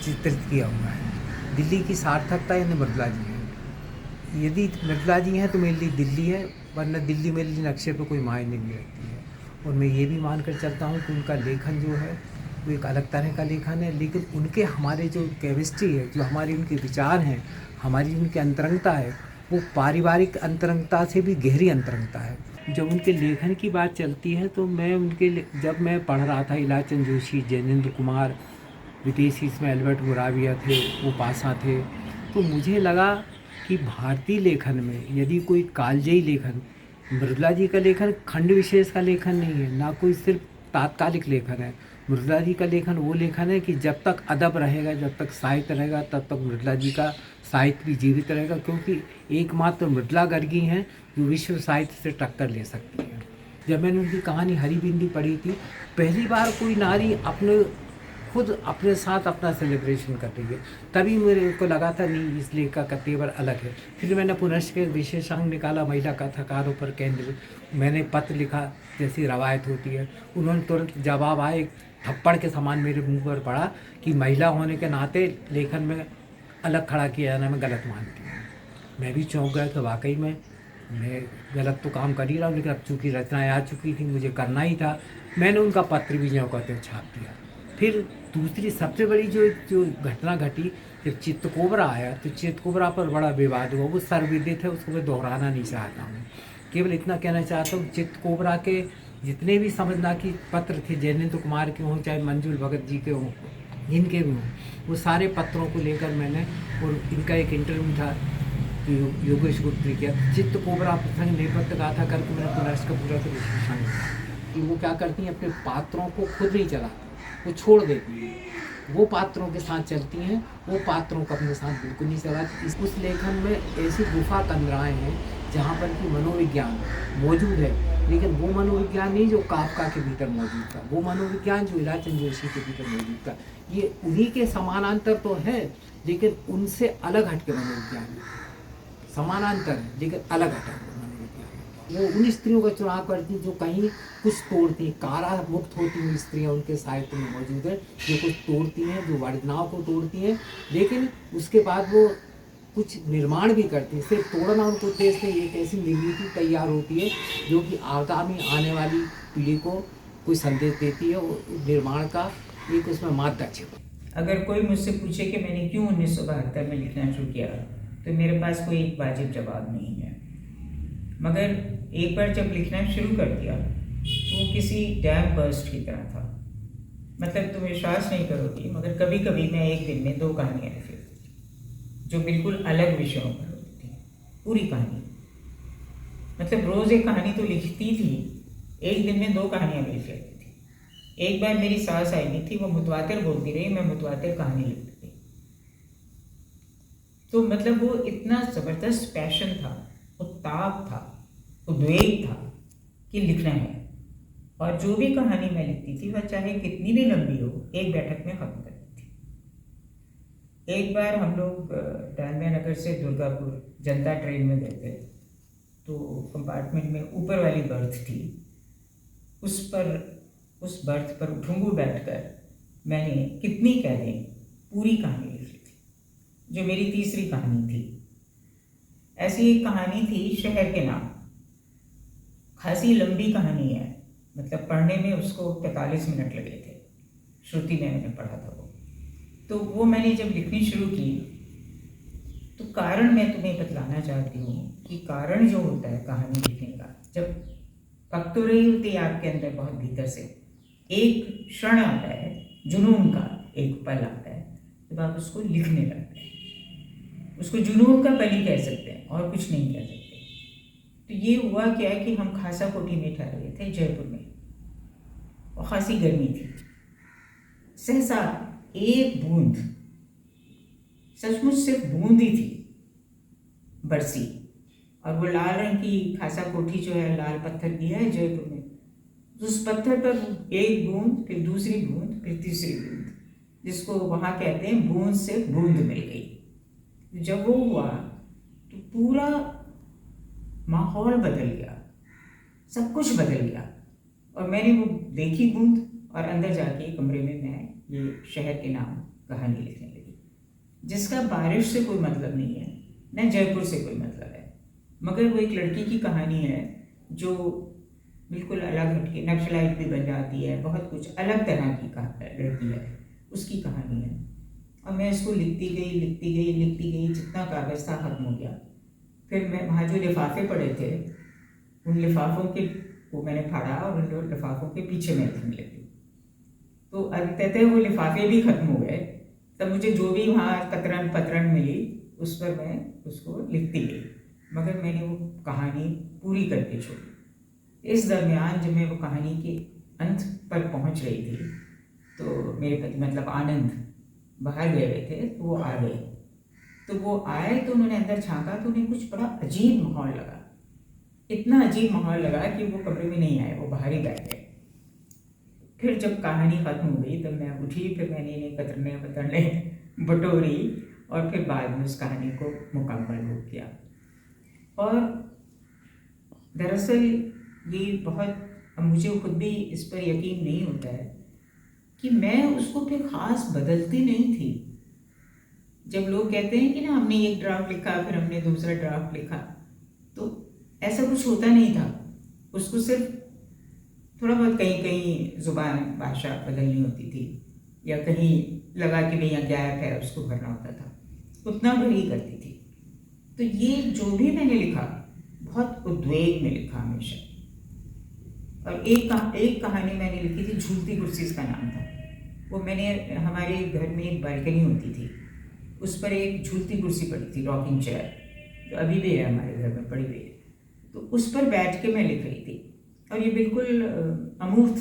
चित्रित किया हुआ है। दिल्ली की सार्थकता यानी मृदुला जी है। यदि मृदुला जी हैं तो मेरे लिए दिल्ली है, वरना दिल्ली मेरे लिए नक्शे पर कोई मायने नहीं रखती है। और मैं ये भी मान कर चलता हूँ कि उनका लेखन जो है वो एक अलग तरह का लेखन है, लेकिन उनके हमारे जो केमिस्ट्री है, जो हमारे उनके विचार हैं, हमारी उनकी अंतरंगता है, वो पारिवारिक अंतरंगता से भी गहरी अंतरंगता है। जब उनके लेखन की बात चलती है तो मैं जब मैं पढ़ रहा था इलाचंद जोशी, जैनेन्द्र कुमार, विदेशी इसमें एल्बर्ट मुराविया थे, वो पासा थे, तो मुझे लगा कि भारतीय लेखन में यदि कोई कालजयी लेखन, मृदुला जी का लेखन खंड विशेष का लेखन नहीं है, ना कोई सिर्फ तात्कालिक लेखन है। मृदुला जी का लेखन वो लेखन है कि जब तक अदब रहेगा, जब तक साहित्य रहेगा, तब तक मृदुला जी का साहित्य भी जीवित रहेगा, क्योंकि एकमात्र मृदुला गर्गी हैं जो विश्व साहित्य से टक्कर ले सकती है। जब मैंने उनकी कहानी हरी बिंदी पढ़ी थी, पहली बार कोई नारी खुद अपने साथ अपना सेलिब्रेशन कर रही है, तभी मेरे को लगा था नहीं, इस लेख का तेवर अलग है। फिर मैंने पुनश्च के विशेषांक निकाला महिला कथाकारों पर केंद्रित, मैंने पत्र लिखा जैसी रवायत होती है। उन्होंने तुरंत जवाब आए, थप्पड़ के समान मेरे मुंह पर पड़ा कि महिला होने के नाते लेखन में अलग खड़ा किया जाना मैं गलत मानती हूँ। मैं भी चौंक गया कि वाकई में मैं गलत तो काम कर ही रहा हूँ, लेकिन अब चूँकि रचनाएँ आ चुकी थी, मुझे करना ही था। मैंने उनका पत्र भी जो कहते छाप दिया। फिर दूसरी सबसे बड़ी जो घटना घटी, जब चित्तकोबरा आया तो चित्तकोबरा पर बड़ा विवाद हुआ। वो सर्वविदित है, उसको मैं दोहराना नहीं चाहता हूँ, केवल इतना कहना चाहता हूँ चित्तकोबरा के जितने भी समझना कि पत्र थे, जैनेन्द्र कुमार के हों चाहे मंजुल भगत जी के हों, इनके भी हों, वो सारे पत्रों को लेकर मैंने, और इनका एक इंटरव्यू था योगेश गुप्त ने किया, चित्तकोबरा प्रसंग नेपथ्य गाथा करके मैंने पुनश्च का पूरा विशेषण कि वो क्या करती हैं, अपने पात्रों को खुद नहीं चलाती, वो छोड़ देती है, वो पात्रों के साथ चलती हैं, वो पात्रों को अपने साथ बिल्कुल नहीं चलाती। उस लेखन में ऐसी गुफा कंदराएँ हैं जहाँ पर कि मनोविज्ञान मौजूद है, लेकिन वो मनोविज्ञान नहीं जो काफका के भीतर मौजूद था, वो मनोविज्ञान जो हीराचंद जोशी के भीतर मौजूद था। ये उन्हीं के समानांतर तो है, लेकिन उनसे अलग हटके मनोविज्ञान है। समानांतर है लेकिन अलग हटके मनोविज्ञान है। वो उन स्त्रियों का चुनाव करती जो कहीं कुछ तोड़ती, कारा मुक्त होती हुई स्त्रियाँ उनके साहित्य में मौजूद है, जो कुछ तोड़ती हैं, जो वर्जनाओं को तोड़ती हैं, लेकिन उसके बाद वो कुछ निर्माण भी करती है। सिर्फ तोड़ना उनको उद्देश्य से एक ऐसी निर्मिति तैयार होती है जो कि आगामी आने वाली पीढ़ी को कोई संदेश देती है और निर्माण का एक उसमें माध्यम है। अगर कोई मुझसे पूछे कि मैंने क्यों 1972 में लिखना शुरू किया, तो मेरे पास कोई एक वाजिब जवाब नहीं है। मगर एक बार जब लिखना शुरू कर दिया तो वो किसी डैम बर्स्ट की तरह था। मतलब तुम विश्वास नहीं करोगी, मगर कभी कभी मैं एक दिन में 2 कहानियाँ लिख लेती थी जो बिल्कुल अलग विषयों पर होती थी, पूरी कहानी। मतलब रोज़ एक कहानी तो लिखती थी, एक दिन में 2 कहानियाँ भी लिख लेती थी। एक बार मेरी सास आई नहीं थी, वो मुतवातिर बोलती रही, मैं मुतवातिर कहानी लिखती थी। तो मतलब वो इतना ज़बरदस्त पैशन था, ताप था, उद्वेग था कि लिखना है। और जो भी कहानी मैं लिखती थी वह चाहे कितनी भी लंबी हो, एक बैठक में ख़त्म करती थी। एक बार हम लोग डालमिया नगर से दुर्गापुर जनता ट्रेन में गए थे, तो कंपार्टमेंट में ऊपर वाली बर्थ थी, उस बर्थ पर ठुंगू बैठकर मैंने कितनी कहें पूरी कहानी लिखी थी, जो मेरी तीसरी कहानी थी। ऐसी एक कहानी थी शहर के नाम, खासी लंबी कहानी है, मतलब पढ़ने में उसको 45 मिनट लगे थे। श्रुति में मैंने पढ़ा था वो। तो वो मैंने जब लिखनी शुरू की तो कारण मैं तुम्हें बतलाना चाहती हूँ कि कारण जो होता है कहानी लिखने का, जब पक तो रही होती है आपके अंदर बहुत भीतर से, एक क्षण आता है, जुनून का एक पल आता है, जब आप उसको लिखने लगते हैं। उसको जुनून का पल ही कह सकते हैं और कुछ नहीं कह सकते। तो ये हुआ क्या है कि हम खासा कोठी में ठहरे थे जयपुर में, और खासी गर्मी थी। सहसा एक बूंद, सचमुच सिर्फ बूंद ही थी, बरसी। और वो लाल रंग की खासा कोठी जो है लाल पत्थर की है जयपुर में, उस पत्थर पर एक बूंद, फिर दूसरी बूंद, फिर तीसरी बूंद, जिसको वहाँ कहते हैं बूंद से बूंद मिल गई। जब वो हुआ तो पूरा माहौल बदल गया, सब कुछ बदल गया। और मैंने वो देखी बूंद, और अंदर जाके कमरे में मैं ये शहर के नाम कहानी लिखने लगी, जिसका बारिश से कोई मतलब नहीं है, न जयपुर से कोई मतलब है, मगर वो एक लड़की की कहानी है जो बिल्कुल अलग हटके नक्सलाइट भी बन जाती है, बहुत कुछ अलग तरह की लड़की है, उसकी कहानी है। और मैं इसको लिखती गई, जितना कागज़ था ख़त्म हो गया। फिर मैं वहाँ जो लिफाफे पड़े थे, उन लिफाफों के को मैंने फाड़ा और उन लिफाफों के पीछे मैं लिखने लगी। तो अंततः वो लिफाफे भी ख़त्म हो गए। तब मुझे जो भी वहाँ कतरन पतरन मिली उस पर मैं उसको लिखती गई, मगर मैंने वो कहानी पूरी करके छोड़ी। इस दरमियान जब मैं वो कहानी के अंत पर पहुँच रही थी तो मेरे पति मतलब आनंद बाहर गए हुए थे, तो वो आ गए। तो वो आए तो उन्होंने अंदर झांका तो उन्हें कुछ बड़ा अजीब माहौल लगा, इतना अजीब माहौल लगा कि वो कमरे में नहीं आए, वो बाहर ही बैठ गए। फिर जब कहानी ख़त्म हो गई तब मैं उठी, फिर मैंने इन्हें कतरने बतरने बटोरी और फिर बाद में उस कहानी को मुकम्मल हो किया। और दरअसल ये बहुत, मुझे खुद भी इस पर यकीन नहीं होता है कि मैं उसको फिर ख़ास बदलती नहीं थी। जब लोग कहते हैं कि ना हमने एक ड्राफ्ट लिखा फिर हमने दूसरा ड्राफ्ट लिखा, तो ऐसा कुछ होता नहीं था। उसको सिर्फ थोड़ा बहुत कहीं ज़ुबान भाषा बदलनी होती थी, या कहीं लगा कि भैया गैप है उसको भरना होता था, उतना भर ही करती थी। तो ये जो भी मैंने लिखा बहुत उद्वेग में लिखा हमेशा। और एक कहानी मैंने लिखी थी, झूलती कुर्सी इसका नाम था। वो मैंने, हमारे घर में एक बालकनी होती थी, उस पर एक झूलती कुर्सी पड़ी थी, रॉकिंग चेयर, जो अभी भी है हमारे घर में पड़ी हुई है। तो उस पर बैठ के मैं लिख रही थी, और ये बिल्कुल अमूर्त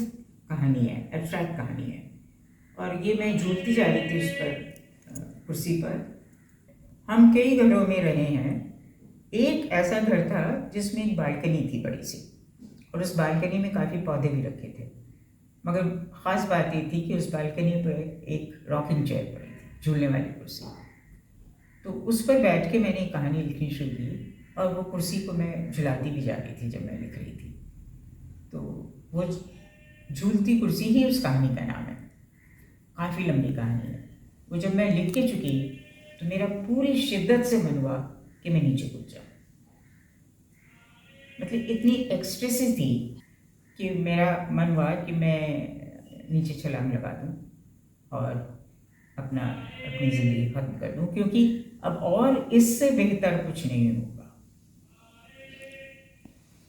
कहानी है, एब्स्ट्रैक्ट कहानी है। और ये मैं झूलती जा रही थी उस पर, कुर्सी पर। हम कई घरों में रहे हैं, एक ऐसा घर था जिसमें एक बालकनी थी बड़ी सी, और उस बालकनी में काफ़ी पौधे भी रखे थे। मगर ख़ास बात ये थी कि उस बालकनी पर एक रॉकिंग चेयर पड़ी थी, झूलने वाली कुर्सी। तो उस पर बैठ के मैंने एक कहानी लिखनी शुरू की और वो कुर्सी को मैं झुलाती भी जा रही थी जब मैं लिख रही थी। तो वो झूलती कुर्सी ही उस कहानी का नाम है। काफ़ी लंबी कहानी है वो। जब मैं लिख के चुकी तो मेरा पूरी शिद्दत से मन हुआ कि मैं नीचे कूद जाऊँ। मतलब इतनी एक्सप्रेसिव थी कि मेरा मन हुआ कि मैं नीचे छलांग लगा दूँ और अपनी ज़िंदगी ख़त्म कर दूँ, क्योंकि अब और इससे बेहतर कुछ नहीं होगा।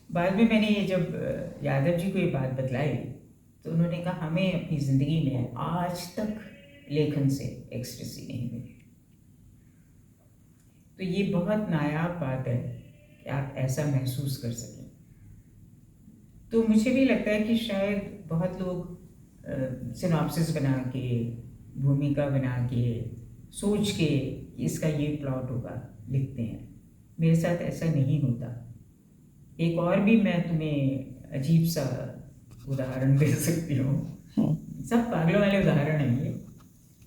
बाद में मैंने ये जब यादव जी को ये बात बतलाई तो उन्होंने कहा हमें अपनी ज़िंदगी में आज तक लेखन से एक्सप्रेसिव नहीं मिली। तो ये बहुत नायाब बात है कि आप ऐसा महसूस कर सकें। तो मुझे भी लगता है कि शायद बहुत लोग सिनॉप्सिस बना के, भूमिका बना के, सोच के कि इसका ये प्लॉट होगा लिखते हैं। मेरे साथ ऐसा नहीं होता। एक और भी मैं तुम्हें अजीब सा उदाहरण दे सकती हूँ। सब पागलों वाले उदाहरण हैं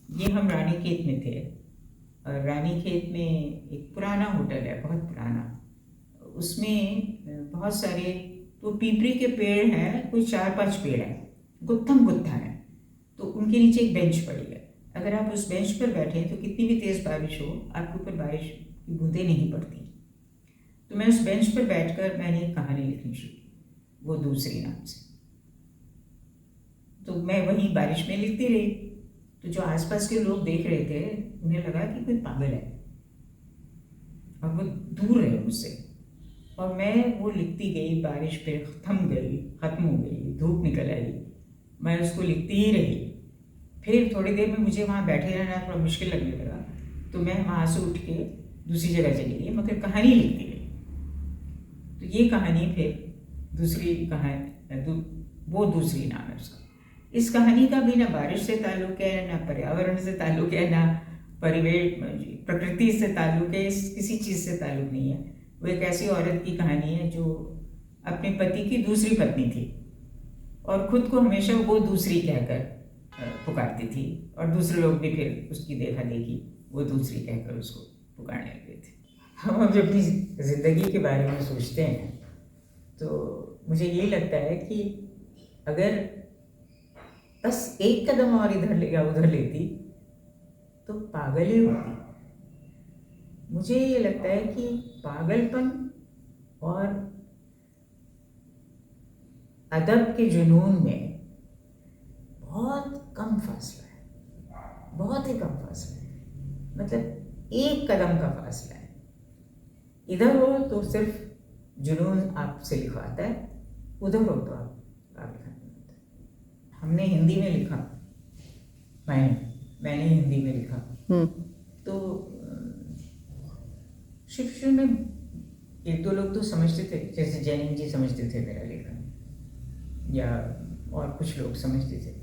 ये हम रानीखेत में थे और रानीखेत में एक पुराना होटल है, बहुत पुराना। उसमें बहुत सारे तो पीपरी के पेड़ हैं, कुछ 4-5 पेड़ हैं, गुत्थम गुत्था है। तो उनके नीचे एक बेंच पड़ी है। अगर आप उस बेंच पर बैठे तो कितनी भी तेज़ बारिश हो आपके ऊपर बारिश की बूंदें नहीं पड़ती। तो मैं उस बेंच पर बैठकर मैंने एक कहानी लिखनी शुरू की, वो दूसरी नाम से। तो मैं वहीं बारिश में लिखती रही। तो जो आसपास के लोग देख रहे थे उन्हें लगा कि कोई पागल है और वो दूर है मुझसे। और मैं वो लिखती गई, बारिश पे थम गई, ख़त्म हो गई, धूप निकल आई, मैं उसको लिखती ही रही। फिर थोड़ी देर में मुझे वहाँ बैठे रहना थोड़ा मुश्किल लगने लगा तो मैं वहाँ से उठ के दूसरी जगह चली गई, मगर कहानी लिखती गई। तो ये कहानी फिर दूसरी कहानी, वो दूसरी नाम है उसका। इस कहानी का भी ना बारिश से ताल्लुक़ है, ना पर्यावरण से ताल्लुक़ है, ना परिवेश प्रकृति से ताल्लुक़ है, किसी चीज़ से ताल्लुक़ नहीं है। वो एक ऐसी औरत की कहानी है जो अपने पति की दूसरी पत्नी थी और ख़ुद को हमेशा वो दूसरी कहकर पुकारती थी और दूसरे लोग भी फिर उसकी देखा देखी वो दूसरी कहकर उसको पुकारने लगे थे। हम जब अपनी ज़िंदगी के बारे में सोचते हैं तो मुझे ये लगता है कि अगर बस एक कदम और इधर या उधर लेती तो पागल ही होती। मुझे ये लगता है कि पागलपन और अदब के जुनून में बहुत कम फासला है, बहुत ही कम फासला है। मतलब एक कदम का फासला है। इधर हो तो सिर्फ जुनून आपसे लिखवाता है, उधर हो तो आप पागल नहीं होता। हमने हिंदी में लिखा, मैंने हिंदी में लिखा। तो शुरू में 1-2 लोग तो समझते थे, जैसे जैनिंग जी समझते थे मेरा लेखन, या और कुछ लोग समझते थे।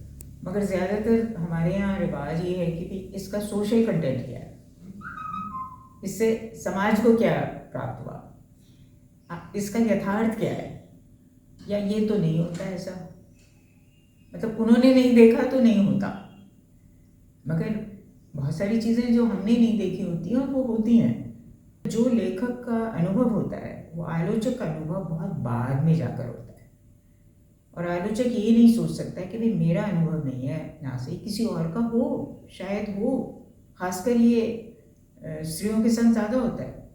मगर ज़्यादातर हमारे यहाँ रिवाज ये है कि इसका सोशल कंटेंट क्या है, इससे समाज को क्या प्राप्त हुआ, इसका यथार्थ क्या है, या ये तो नहीं होता ऐसा। मतलब उन्होंने नहीं देखा तो नहीं होता, मगर बहुत सारी चीज़ें जो हमने नहीं देखी होती हैं वो होती हैं। जो लेखक का अनुभव होता है वो आलोचक का अनुभव बहुत बाद में जाकर होता है। और आलोचक ये नहीं सोच सकता कि भाई मेरा अनुभव नहीं है, ना से किसी और का हो, शायद हो। खासकर ये स्त्रियों के संग ज़्यादा होता है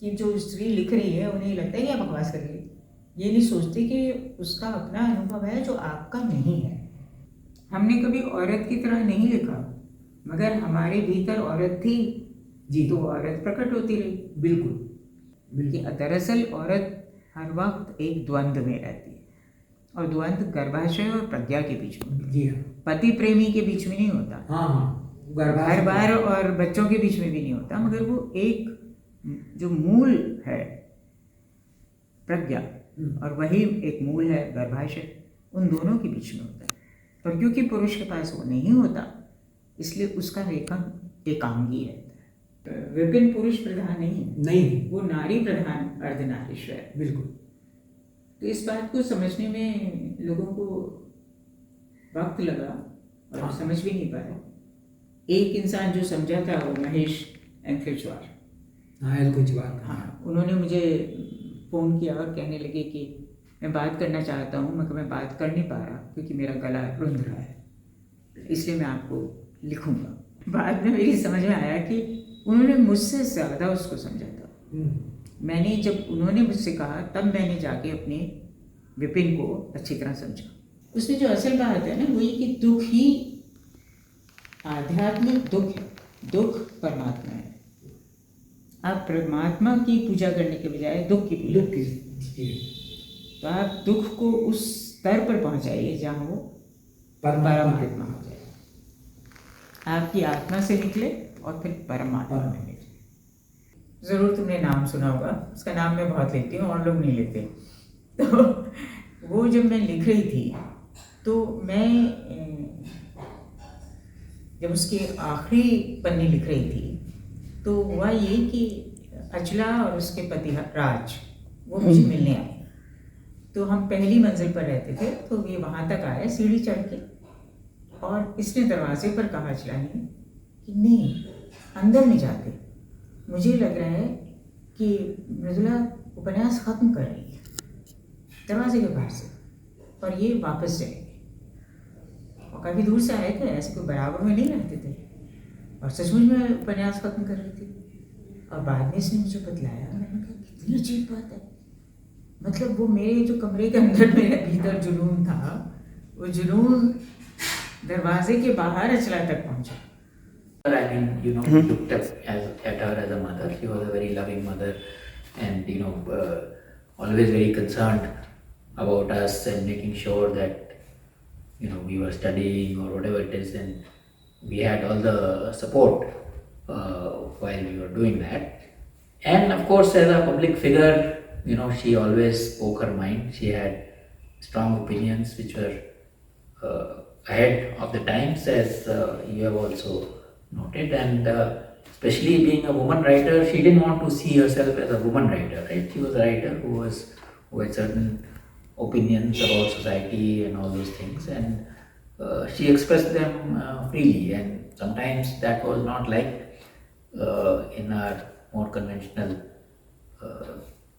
कि जो स्त्री लिख रही है उन्हें लगता है कि आप बकवास कर रही है। ये नहीं सोचते कि उसका अपना अनुभव है जो आपका नहीं है। हमने कभी औरत की तरह नहीं लिखा, मगर हमारे भीतर औरत थी जी, तो औरत प्रकट होती रही। बिल्कुल। दरअसल औरत हर वक्त एक द्वंद्व में रहती है, और द्वंद्व गर्भाशय और प्रज्ञा के बीच में, जी हाँ, पति प्रेमी के बीच में नहीं होता, हाँ, घर बार और बच्चों के बीच में भी नहीं होता, मगर वो एक जो मूल है प्रज्ञा और वही एक मूल है गर्भाशय, उन दोनों के बीच में होता है। और क्योंकि पुरुष के पास वो नहीं होता, इसलिए उसका लेखन एकांगी रहता है। विपिन पुरुष प्रधान नहीं है, नहीं, वो नारी प्रधान अर्धनारीश्वर है। बिल्कुल। तो इस बात को समझने में लोगों को वक्त लगा और समझ भी नहीं पाया। एक इंसान जो समझा था वो महेश एंकलेचवार, हाँ, उन्होंने मुझे फ़ोन किया और कहने लगे कि मैं बात करना चाहता हूँ, मगर मैं बात कर नहीं पा रहा क्योंकि मेरा गला रुंध रहा है, इसलिए मैं आपको लिखूँगा। बाद में मेरी समझ में आया कि उन्होंने मुझसे ज़्यादा उसको समझा था। मैंने जब उन्होंने मुझसे कहा तब मैंने जाके अपने विपिन को अच्छी तरह समझा। उसमें जो असल बात है ना वो ये कि दुख ही आध्यात्मिक दुख है, दुख परमात्मा है। आप परमात्मा की पूजा करने के बजाय दुख की पूजा तो आप दुख को उस स्तर पर पहुंचाइए जहाँ वो परमात्मा हो जाए, आपकी आत्मा से निकले और फिर परमात्मा में मिले। ज़रूर तुमने नाम सुना होगा, उसका नाम मैं बहुत लेती हूँ और लोग नहीं लेते। तो वो जब मैं लिख रही थी तो मैं जब उसके आखिरी पन्ने लिख रही थी तो हुआ ये कि अचला और उसके पति राज वो मुझे मिलने आए। तो हम पहली मंजिल पर रहते थे, तो ये वहाँ तक आए सीढ़ी चढ़ के, और इसने दरवाजे पर कहा अचला ने कि नहीं, अंदर नहीं जाते, मुझे लग रहा है कि मृदुला उपन्यास ख़त्म कर रही है दरवाजे के बाहर से, और ये वापस जाएगी। और काफ़ी दूर से आए थे, ऐसे कोई बराबर में नहीं रहते थे, और सचमुच में उपन्यास ख़त्म कर रही थी। और बाद में इसने मुझे बतलाया, मैंने कहा कितनी अजीब बात है, मतलब वो मेरे जो कमरे के अंदर मेरे भीतर जुनून था, वो जुनून दरवाजे के बाहर अचला तक पहुंचा। I mean, looked at her as a mother. She was a very loving mother, and always very concerned about us and making sure that we were studying or whatever it is, and we had all the support while we were doing that. And of course, as a public figure, she always spoke her mind. She had strong opinions which were ahead of the times, as you have also noted, and especially being a woman writer, she didn't want to see herself as a woman writer, right? She was a writer who had certain opinions about society and all those things, and she expressed them freely, and sometimes that was not liked in our more conventional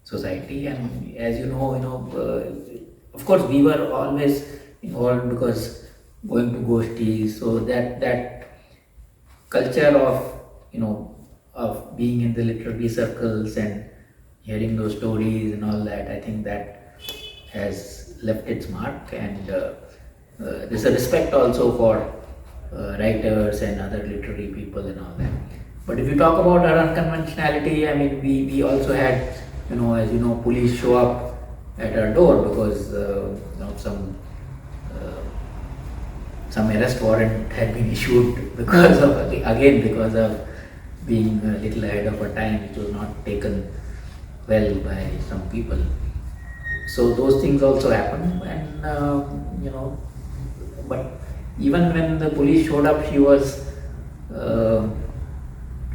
society. And as you know, of course we were always involved because going to Goshtis, so that culture of being in the literary circles and hearing those stories and all that, I think that has left its mark, and there's a respect also for writers and other literary people and all that. But if you talk about our unconventionality, I mean, we also had, as you know, police show up at our door because some arrest warrant had been issued because of being a little ahead of our time, which was not taken well by some people. So those things also happen, and but even when the police showed up, she was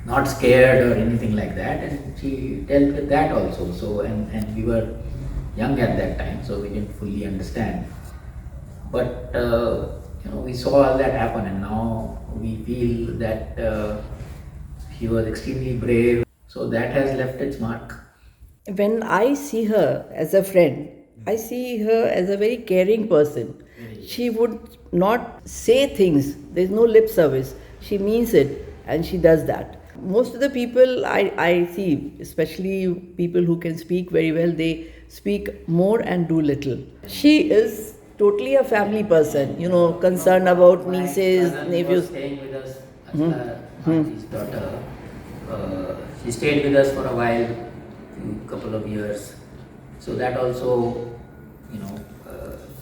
not scared or anything like that, and she dealt with that also. So and we were young at that time, so we didn't fully understand. But we saw all that happen, and now we feel that she was extremely brave. So that has left its mark. When I see her as a friend, I see her as a very caring person. She would not say things, there's no lip service. She means it, and she does that. Most of the people I see, especially people who can speak very well, they speak more and do little. She is totally a family person, concerned about nieces, nephews. Staying with us, Aunty's daughter. She stayed with us for a while, couple of years. So that also,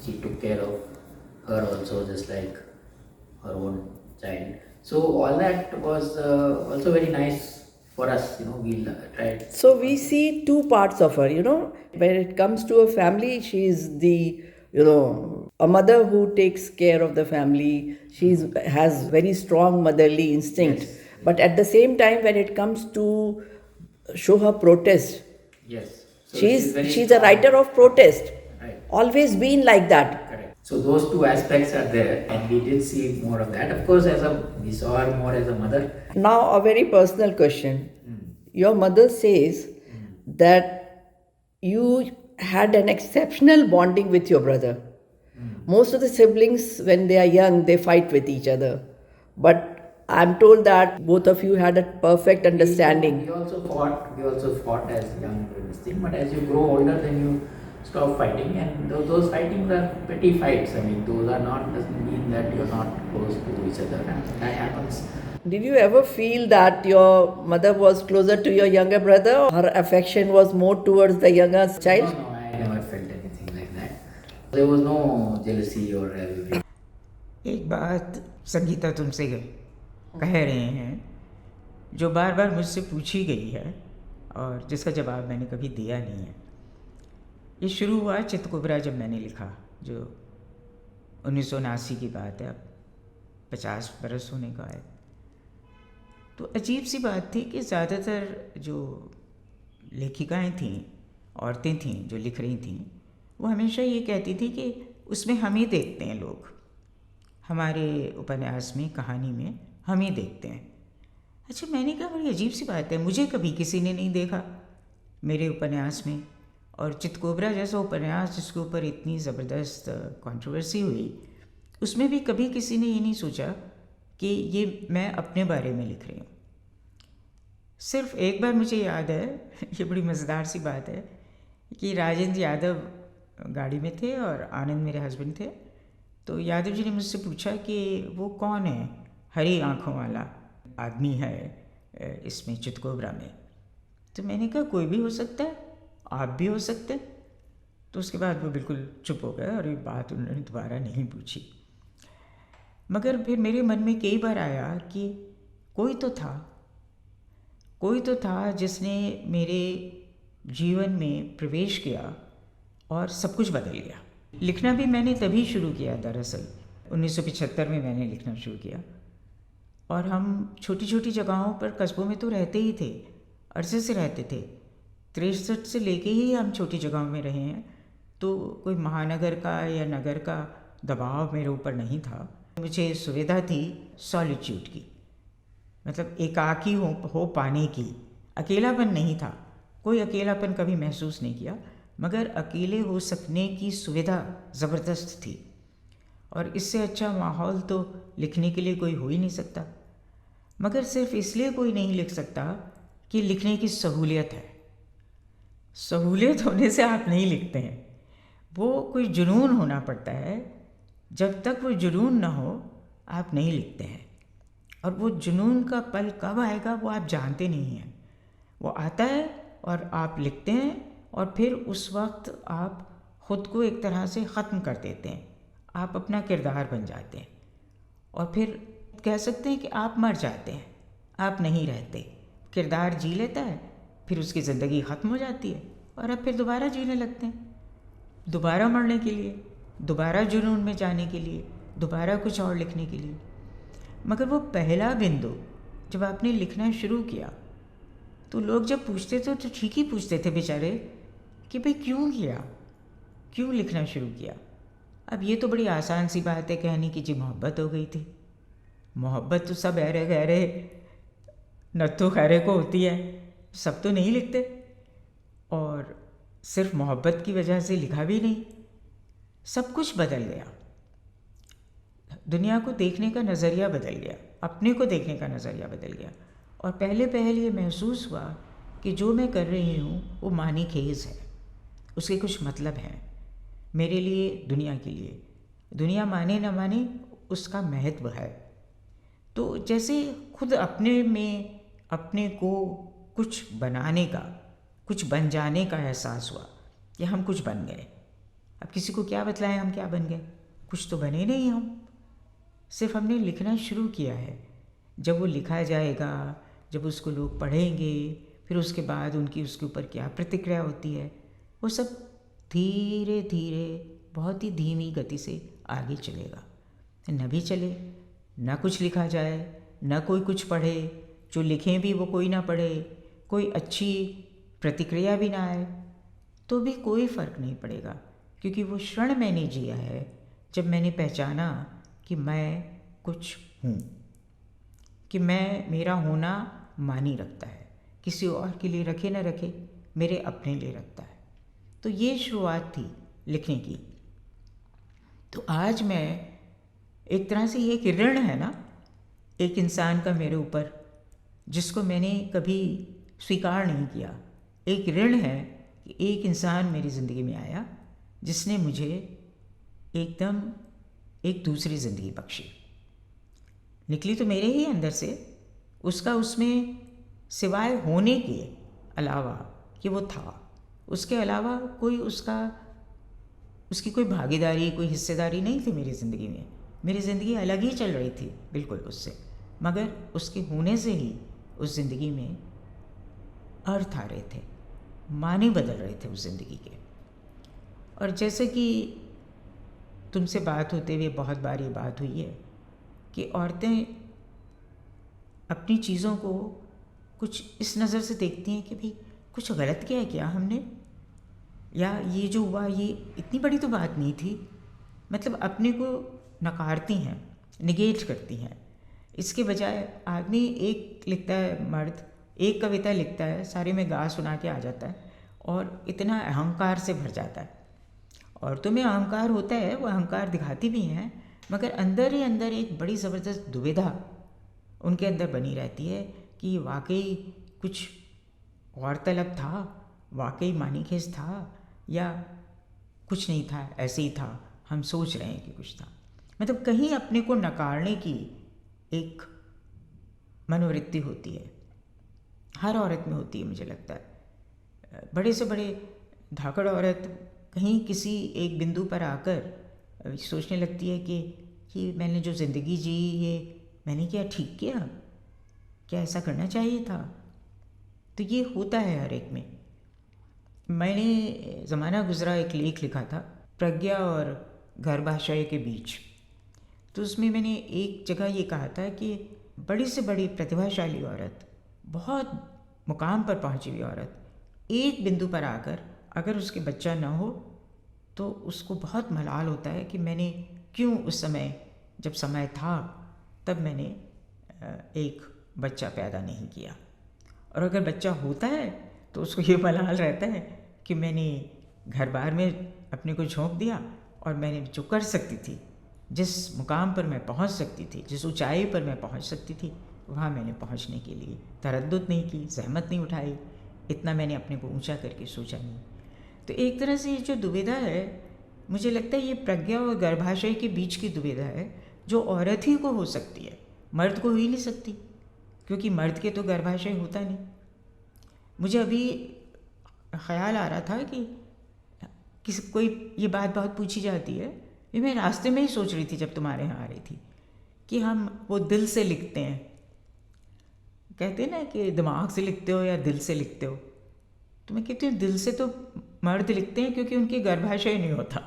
she took care of her also, just like her own child. So all that was also very nice for us, we tried. So we see two parts of her, When it comes to a family, she is the, a mother who takes care of the family. She has very strong motherly instinct. Yes. But at the same time, when it comes to show her protest, Yes. So she's a writer of protest. always been like that. Correct. So those two aspects are there, and we did see more of that. Of course, we saw her more as a mother. Now, a very personal question. Your mother says that you had an exceptional bonding with your brother. Most of the siblings, when they are young, they fight with each other. But I'm told that both of you had a perfect understanding. We also fought as young in this thing, but as you grow older, then you stop fighting, and those fightings are petty fights. I mean, those are not, doesn't mean that you're not close to each other, and that happens. Did you ever feel that your mother was closer to your younger brother, or her affection was more towards the younger child? No, I never felt anything like that. There was no jealousy or rivalry. एक बात संगीता तुमसे कह रहे हैं जो बार बार मुझसे पूछी गई है और जिसका जवाब मैंने कभी दिया नहीं है। ये शुरू हुआ चितकोबरा जब मैंने लिखा, जो 1979 की बात है, अब 50 बरस होने का है। तो अजीब सी बात थी कि ज़्यादातर जो लेखिकाएं थीं, औरतें थीं जो लिख रही थीं, वो हमेशा ये कहती थी कि उसमें हम ही देखते हैं, लोग हमारे उपन्यास में, कहानी में हम ही देखते हैं। अच्छा, मैंने कहा बड़ी अजीब सी बात है, मुझे कभी किसी ने नहीं देखा मेरे उपन्यास में। और चितकोबरा जैसा उपन्यास जिसके ऊपर इतनी ज़बरदस्त कंट्रोवर्सी हुई, उसमें भी कभी किसी ने ये नहीं सोचा कि ये मैं अपने बारे में लिख रही हूँ। सिर्फ एक बार मुझे याद है, ये बड़ी मज़ेदार सी बात है, कि राजेंद्र यादव गाड़ी में थे और आनंद मेरे हस्बैंड थे। तो यादव जी ने मुझसे पूछा कि वो कौन है, हरी आँखों वाला आदमी है इसमें चितकोबरा में। तो मैंने कहा कोई भी हो सकता है, आप भी हो सकते हैं। तो उसके बाद वो बिल्कुल चुप हो गए और ये बात उन्होंने दोबारा नहीं पूछी। मगर फिर मेरे मन में कई बार आया कि कोई तो था जिसने मेरे जीवन में प्रवेश किया और सब कुछ बदल गया। लिखना भी मैंने तभी शुरू किया, दरअसल 1975 में मैंने लिखना शुरू किया। और हम छोटी छोटी जगहों पर, कस्बों में तो रहते ही थे, अरसे से रहते थे। 63 से लेके ही हम छोटी जगहों में रहे हैं, तो कोई महानगर का या नगर का दबाव मेरे ऊपर नहीं था। मुझे सुविधा थी सॉलिट्यूड की, मतलब एकाकी हो पाने की। अकेलापन नहीं था, कोई अकेलापन कभी महसूस नहीं किया, मगर अकेले हो सकने की सुविधा ज़बरदस्त थी। और इससे अच्छा माहौल तो लिखने के लिए कोई हो ही नहीं सकता। मगर सिर्फ इसलिए कोई नहीं लिख सकता कि लिखने की सहूलियत है। सहूलियत होने से आप नहीं लिखते हैं, वो कोई जुनून होना पड़ता है। जब तक वो जुनून ना हो आप नहीं लिखते हैं। और वो जुनून का पल कब आएगा वो आप जानते नहीं हैं। वो आता है और आप लिखते हैं, और फिर उस वक्त आप ख़ुद को एक तरह से ख़त्म कर देते हैं, आप अपना किरदार बन जाते हैं। और फिर कह सकते हैं कि आप मर जाते हैं, आप नहीं रहते। किरदार जी लेता है, फिर उसकी ज़िंदगी ख़त्म हो जाती है और आप फिर दोबारा जीने लगते हैं, दोबारा मरने के लिए, दोबारा जुनून में जाने के लिए, दोबारा कुछ और लिखने के लिए। मगर वो पहला बिंदु जब आपने लिखना शुरू किया, तो लोग जब पूछते थे तो ठीक ही पूछते थे बेचारे कि भाई क्यों किया, क्यों लिखना शुरू किया। अब ये तो बड़ी आसान सी बात है कहने की, जी मोहब्बत हो गई थी। मोहब्बत तो सब ऐरे गहरे नत्थो खैरे को होती है, सब तो नहीं लिखते। और सिर्फ मोहब्बत की वजह से लिखा भी नहीं, सब कुछ बदल गया। दुनिया को देखने का नज़रिया बदल गया, अपने को देखने का नज़रिया बदल गया। और पहले ये महसूस हुआ कि जो मैं कर रही हूँ वो मानी खेज़ है, उसके कुछ मतलब हैं मेरे लिए, दुनिया के लिए। दुनिया माने न माने उसका महत्व है। तो जैसे खुद अपने में अपने को कुछ बनाने का, कुछ बन जाने का एहसास हुआ कि हम कुछ बन गए। अब किसी को क्या बतलाएं हम क्या बन गए, कुछ तो बने नहीं हम, सिर्फ हमने लिखना शुरू किया है। जब वो लिखा जाएगा, जब उसको लोग पढ़ेंगे, फिर उसके बाद उनकी उसके ऊपर क्या प्रतिक्रिया होती है, वो सब धीरे धीरे बहुत ही धीमी गति से आगे चलेगा। न भी चले, न कुछ लिखा जाए, न कोई कुछ पढ़े, जो लिखें भी वो कोई ना पढ़े, कोई अच्छी प्रतिक्रिया भी ना आए, तो भी कोई फ़र्क नहीं पड़ेगा, क्योंकि वो क्षण मैंने जिया है जब मैंने पहचाना कि मैं कुछ हूँ, कि मेरा होना मानी रखता है, किसी और के लिए रखे न रखे, मेरे अपने लिए रखता है। तो ये शुरुआत थी लिखने की। तो आज मैं एक तरह से ये एक ऋण है ना एक इंसान का मेरे ऊपर, जिसको मैंने कभी स्वीकार नहीं किया। एक ऋण है कि एक इंसान मेरी ज़िंदगी में आया जिसने मुझे एकदम एक दूसरी ज़िंदगी बख्शी। निकली तो मेरे ही अंदर से, उसका उसमें सिवाय होने के अलावा कि वो था, उसके अलावा कोई उसकी कोई भागीदारी, कोई हिस्सेदारी नहीं थी मेरी ज़िंदगी में। मेरी ज़िंदगी अलग ही चल रही थी बिल्कुल उससे, मगर उसके होने से ही उस ज़िंदगी में अर्थ आ रहे थे, माने बदल रहे थे उस ज़िंदगी के। और जैसे कि तुमसे बात होते हुए बहुत बार ये बात हुई है कि औरतें अपनी चीज़ों को कुछ इस नज़र से देखती हैं कि भाई कुछ गलत किया है क्या हमने, या ये जो हुआ ये इतनी बड़ी तो बात नहीं थी। मतलब अपने को नकारती हैं, निगेट करती हैं। इसके बजाय आदमी एक लिखता है, मर्द एक कविता लिखता है, सारे में गा सुना के आ जाता है और इतना अहंकार से भर जाता है। औरतों में अहंकार होता है, वो अहंकार दिखाती भी हैं, मगर अंदर ही अंदर एक बड़ी ज़बरदस्त दुविधा उनके अंदर बनी रहती है कि वाकई कुछ और तलब था, वाकई मानीखेज था, या कुछ नहीं था, ऐसे ही था, हम सोच रहे हैं कि कुछ था। मतलब कहीं अपने को नकारने की एक मनोवृत्ति होती है, हर औरत में होती है मुझे लगता है। बड़े से बड़े धाकड़ औरत कहीं किसी एक बिंदु पर आकर सोचने लगती है कि मैंने जो ज़िंदगी जी ये मैंने क्या ठीक किया, क्या ऐसा करना चाहिए था। तो ये होता है हर एक में। मैंने ज़माना गुज़रा एक लेख लिखा था, प्रज्ञा और गर्भाशय के बीच। तो उसमें मैंने एक जगह ये कहा था कि बड़ी से बड़ी प्रतिभाशाली औरत, बहुत मुकाम पर पहुंची हुई औरत, एक बिंदु पर आकर अगर उसके बच्चा ना हो तो उसको बहुत मलाल होता है कि मैंने क्यों उस समय, जब समय था तब मैंने एक बच्चा पैदा नहीं किया। और अगर बच्चा होता है तो उसको ये मलाल रहता है कि मैंने घर बार में अपने को झोंक दिया और मैंने जो कर सकती थी, जिस मुकाम पर मैं पहुंच सकती थी, जिस ऊंचाई पर मैं पहुंच सकती थी, वहाँ मैंने पहुंचने के लिए तरद्दुद नहीं की, जहमत नहीं उठाई, इतना मैंने अपने को ऊंचा करके सोचा नहीं। तो एक तरह से ये जो दुविधा है, मुझे लगता है ये प्रज्ञा और गर्भाशय के बीच की दुविधा है, जो औरत ही को हो सकती है, मर्द को हो ही नहीं सकती, क्योंकि मर्द के तो गर्भाशय होता नहीं। मुझे अभी ख्याल आ रहा था कि कोई ये बात बहुत पूछी जाती है, ये मैं रास्ते में ही सोच रही थी जब तुम्हारे यहाँ आ रही थी, कि हम वो दिल से लिखते हैं, कहते हैं ना कि दिमाग से लिखते हो या दिल से लिखते हो। तो मैं कहती हूँ दिल से तो मर्द लिखते हैं क्योंकि उनके गर्भाशय नहीं होता।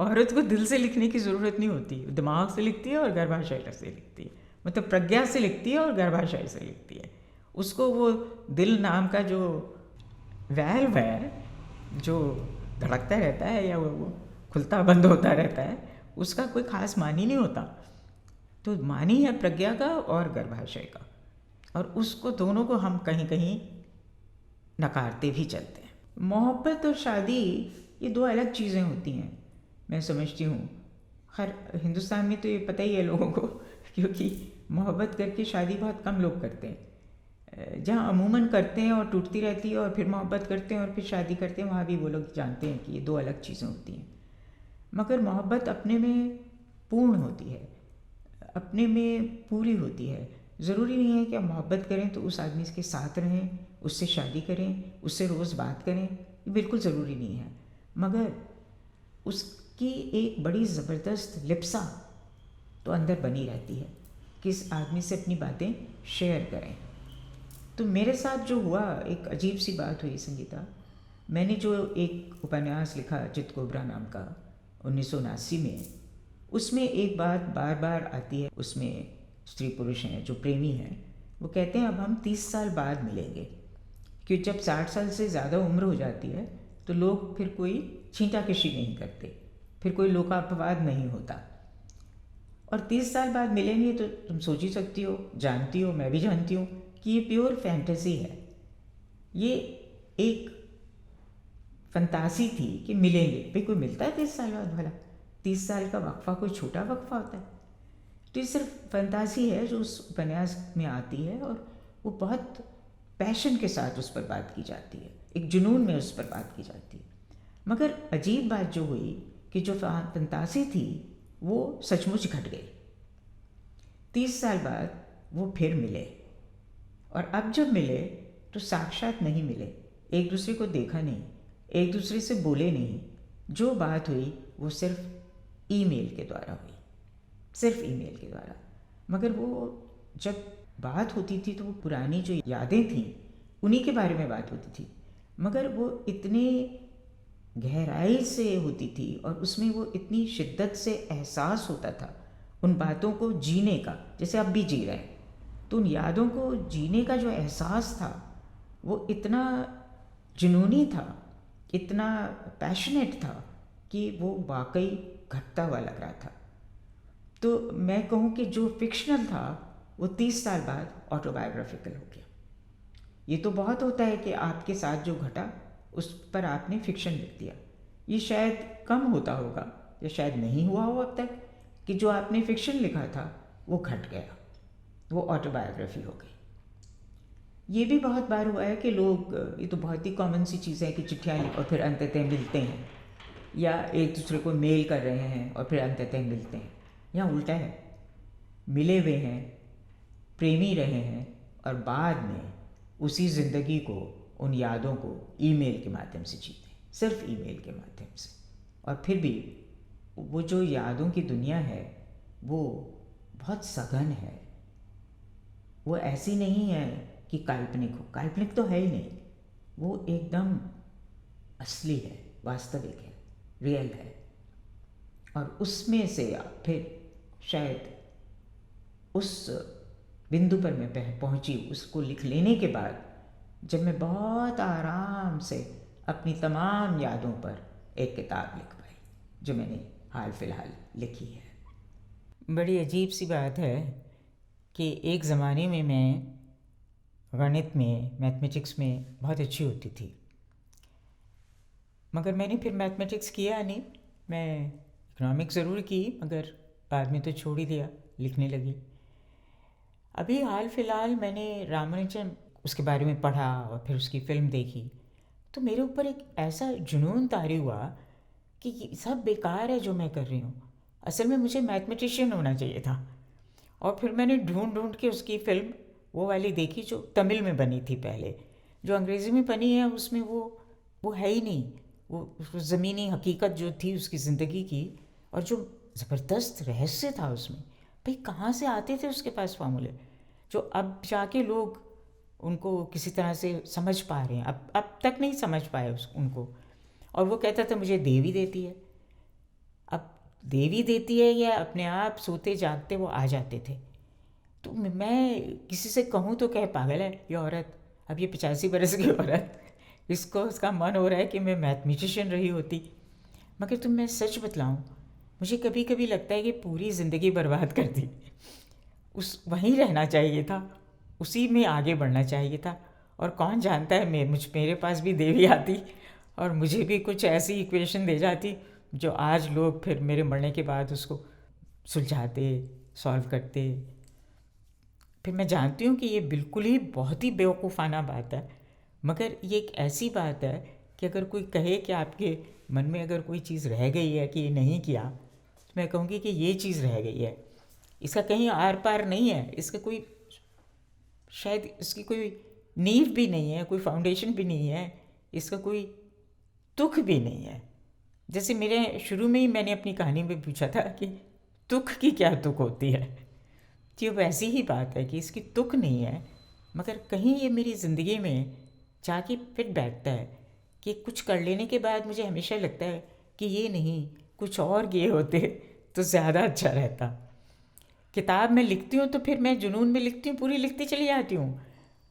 औरत को दिल से लिखने की ज़रूरत नहीं होती, दिमाग से लिखती है और गर्भाशय से लिखती है, मतलब प्रज्ञा से लिखती है और गर्भाशय से लिखती है। उसको वो दिल नाम का जो वैल्व है जो धड़कता रहता है या वो खुलता बंद होता रहता है, उसका कोई ख़ास मानी नहीं होता। तो मानी है प्रज्ञा का और गर्भाशय का, और उसको दोनों को हम कहीं कहीं नकारते भी चलते हैं। मोहब्बत और शादी ये दो अलग चीज़ें होती हैं, मैं समझती हूँ। हर हिंदुस्तान में तो ये पता ही है लोगों को, क्योंकि मोहब्बत करके शादी बहुत कम लोग करते हैं। जहाँ अमूमन करते हैं और टूटती रहती है और फिर मोहब्बत करते हैं और फिर शादी करते हैं, वहाँ भी वो लोग जानते हैं कि ये दो अलग चीज़ें होती हैं। मगर मोहब्बत अपने में पूर्ण होती है, अपने में पूरी होती है। ज़रूरी नहीं है कि आप मोहब्बत करें तो उस आदमी के साथ रहें, उससे शादी करें, उससे रोज़ बात करें, ये बिल्कुल ज़रूरी नहीं है। मगर उसकी एक बड़ी ज़बरदस्त लिप्सा तो अंदर बनी रहती है कि इस आदमी से अपनी बातें शेयर करें। तो मेरे साथ जो हुआ, एक अजीब सी बात हुई संगीता। मैंने जो एक उपन्यास लिखा चित कोबरा नाम का 1979 में, उसमें एक बात बार बार आती है। उसमें स्त्री पुरुष हैं जो प्रेमी हैं, वो कहते हैं अब हम 30 साल बाद मिलेंगे, क्योंकि जब 60 साल से ज़्यादा उम्र हो जाती है तो लोग फिर कोई छींटाकशी नहीं करते, फिर कोई लोकापवाद नहीं होता। और 30 साल बाद मिलेंगे तो तुम सोच ही सकती हो, जानती हो, मैं भी जानती हूँ कि ये प्योर फैंटेसी है। ये एक फंतासी थी कि मिलेंगे। भाई कोई मिलता है 30 साल बाद भला? 30 साल का वक्फा कोई छोटा वक्फा होता है? तो ये सिर्फ फंतासी है जो उस उपन्यास में आती है, और वो बहुत पैशन के साथ उस पर बात की जाती है, एक जुनून में उस पर बात की जाती है। मगर अजीब बात जो हुई कि जो फंतासी थी वो सचमुच घट गई। 30 साल बाद वो फिर मिले, और अब जब मिले तो साक्षात नहीं मिले, एक दूसरे को देखा नहीं, एक दूसरे से बोले नहीं। जो बात हुई वो सिर्फ ईमेल के द्वारा हुई, सिर्फ ईमेल के द्वारा। मगर वो जब बात होती थी तो वो पुरानी जो यादें थीं उन्हीं के बारे में बात होती थी, मगर वो इतने गहराई से होती थी और उसमें वो इतनी शिद्दत से एहसास होता था उन बातों को जीने का, जैसे अब भी जी रहे हैं। तो उन यादों को जीने का जो एहसास था वो इतना जुनूनी था, इतना पैशनेट था कि वो वाकई घटता हुआ लग रहा था। तो मैं कहूँ कि जो फिक्शनल था वो 30 साल बाद ऑटोबायोग्राफिकल हो गया। ये तो बहुत होता है कि आपके साथ जो घटा उस पर आपने फिक्शन लिख दिया। ये शायद कम होता होगा या शायद नहीं हुआ हो अब तक कि जो आपने फिक्शन लिखा था वो घट गया, वो ऑटोबायोग्राफी हो गई। ये भी बहुत बार हुआ है कि लोग, ये तो बहुत ही कॉमन सी चीज़ है कि चिट्ठियाँ लिख और फिर अंततः मिलते हैं, या एक दूसरे को मेल कर रहे हैं और फिर अंततः मिलते हैं। यहाँ उल्टा है, मिले हुए हैं, प्रेमी रहे हैं और बाद में उसी ज़िंदगी को, उन यादों को ईमेल के माध्यम से जीते, सिर्फ ईमेल के माध्यम से। और फिर भी वो जो यादों की दुनिया है वो बहुत सघन है, वो ऐसी नहीं है कि काल्पनिक हो, काल्पनिक तो है ही नहीं, वो एकदम असली है, वास्तविक है, रियल है। और उसमें से फिर शायद उस बिंदु पर मैं पहुंची, उसको लिख लेने के बाद जब मैं बहुत आराम से अपनी तमाम यादों पर एक किताब लिख पाई, जो मैंने हाल फिलहाल लिखी है। बड़ी अजीब सी बात है कि एक ज़माने में मैं गणित में, मैथमेटिक्स में बहुत अच्छी होती थी, मगर मैंने फिर मैथमेटिक्स किया नहीं। मैं इकोनॉमिक्स ज़रूर की, मगर बाद में तो छोड़ ही दिया, लिखने लगी। अभी हाल फिलहाल मैंने रामानुजन, उसके बारे में पढ़ा और फिर उसकी फ़िल्म देखी, तो मेरे ऊपर एक ऐसा जुनून तारी हुआ कि ये सब बेकार है जो मैं कर रही हूँ। असल में मुझे मैथमेटिशियन होना चाहिए था। और फिर मैंने ढूंढ के उसकी फ़िल्म वो वाली देखी जो तमिल में बनी थी पहले। जो अंग्रेज़ी में बनी है उसमें वो है ही नहीं, वो ज़मीनी हकीकत जो थी उसकी ज़िंदगी की, और जो ज़बरदस्त रहस्य था उसमें। भाई कहाँ से आते थे उसके पास फार्मूले, जो अब जाके लोग उनको किसी तरह से समझ पा रहे हैं, अब तक नहीं समझ पाए उनको। और वो कहता था मुझे देवी देती है। अब देवी देती है या अपने आप सोते जागते वो आ जाते थे। तो मैं किसी से कहूँ तो कहे पागल है ये औरत, अब ये 85 बरस की औरत, इसको उसका मन हो रहा है कि मैं मैथमेटिशियन रही होती। मगर तुम मैं सच बतलाऊँ, मुझे कभी कभी लगता है कि पूरी ज़िंदगी बर्बाद कर दी। वहीं रहना चाहिए था, उसी में आगे बढ़ना चाहिए था। और कौन जानता है मेरे पास भी देवी आती और मुझे भी कुछ ऐसी इक्वेशन दे जाती जो आज लोग फिर मेरे मरने के बाद उसको सुलझाते, सॉल्व करते। फिर मैं जानती हूँ कि ये बिल्कुल ही बहुत ही बेवकूफ़ाना बात है, मगर ये एक ऐसी बात है कि अगर कोई कहे कि आपके मन में अगर कोई चीज़ रह गई है कि ये नहीं किया, तो मैं कहूँगी कि ये चीज़ रह गई है, इसका कहीं आर पार नहीं है, इसका कोई शायद इसकी कोई नींव भी नहीं है, कोई फाउंडेशन भी नहीं है, इसका कोई तुक भी नहीं है। जैसे मेरे शुरू में ही मैंने अपनी कहानी में पूछा था कि तुक की क्या तुक होती है, तो ये वैसी ही बात है कि इसकी तुक नहीं है, मगर कहीं ये मेरी ज़िंदगी में जाके फिट बैठता है कि कुछ कर लेने के बाद मुझे हमेशा लगता है कि ये नहीं, कुछ और किए होते तो ज़्यादा अच्छा रहता। किताब में लिखती हूँ तो फिर मैं जुनून में लिखती हूँ, पूरी लिखती चली जाती हूँ,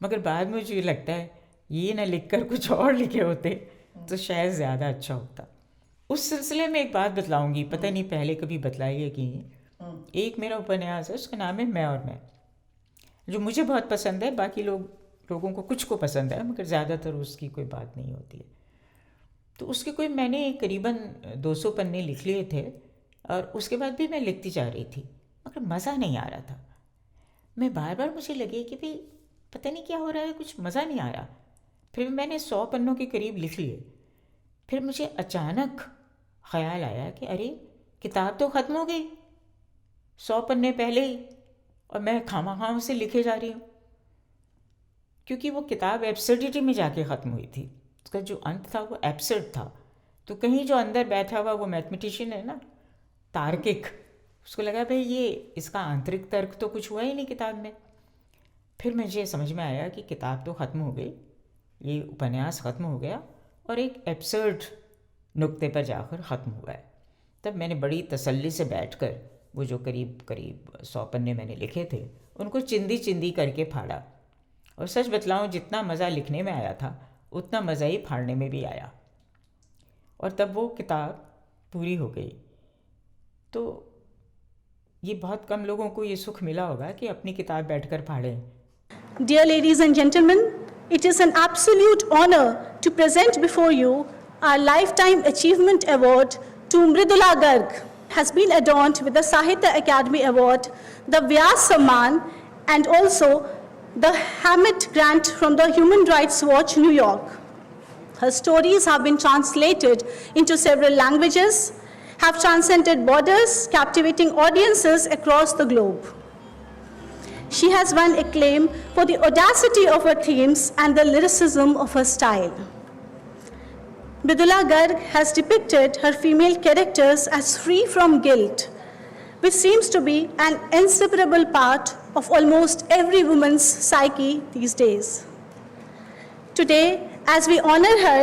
मगर बाद में मुझे लगता है ये ना लिखकर कुछ और लिखे होते तो शायद ज़्यादा अच्छा होता। उस सिलसिले में एक बात बतलाऊंगी, पता नहीं पहले कभी बतलाई है कि नहीं। एक मेरा उपन्यास है, उसका नाम है मैं और मैं, जो मुझे बहुत पसंद है। बाकी लोगों को कुछ को पसंद है, मगर ज़्यादातर उसकी कोई बात नहीं होती है। तो उसके कोई मैंने करीबन 200 पन्ने लिख लिए थे, और उसके बाद भी मैं लिखती जा रही थी, मगर मज़ा नहीं आ रहा था। मैं बार बार मुझे लगे कि भाई पता नहीं क्या हो रहा है, कुछ मज़ा नहीं आ रहा। फिर मैंने 100 पन्नों के करीब लिख लिए। फिर मुझे अचानक ख़्याल आया कि अरे किताब तो ख़त्म हो गई 100 पन्ने पहले ही, और मैं खामा से लिखे जा रही हूँ। क्योंकि वो किताब एब्सर्डिटी में जाके ख़त्म हुई थी। उसका जो अंत था वो एब्सर्ड था। तो कहीं जो अंदर बैठा हुआ वो मैथमेटिशियन है ना, तार्किक, उसको लगा भाई ये इसका आंतरिक तर्क तो कुछ हुआ ही नहीं किताब में। फिर मुझे समझ में आया कि किताब तो ख़त्म हो गई, ये उपन्यास ख़त्म हो गया और एक एब्सर्ड नुक्ते पर जाकर ख़त्म हुआ है। तब मैंने बड़ी तसल्ली से बैठकर वो जो करीब 100 पन्ने मैंने लिखे थे उनको चिंदी चिंदी करके फाड़ा। और सच बतलाऊँ, जितना मज़ा लिखने में आया था उतना मज़ा ही फाड़ने में भी आया। और तब वो किताब पूरी हो गई। तो ये बहुत कम लोगों को ये सुख मिला होगा कि अपनी किताब बैठकर फाड़ें। Dear ladies and gentlemen, it is an absolute honor to present before you our Lifetime Achievement Award to Mridula Garg, has been adorned with the Sahitya Academy Award, the Vyas Samman, and also the Hammett Grant from the Human Rights Watch, New York. Her stories have been translated into several languages, have transcended borders, captivating audiences across the globe. She has won acclaim for the audacity of her themes and the lyricism of her style. Mridula Garg has depicted her female characters as free from guilt, which seems to be an inseparable part of almost every woman's psyche these days. Today, as we honor her,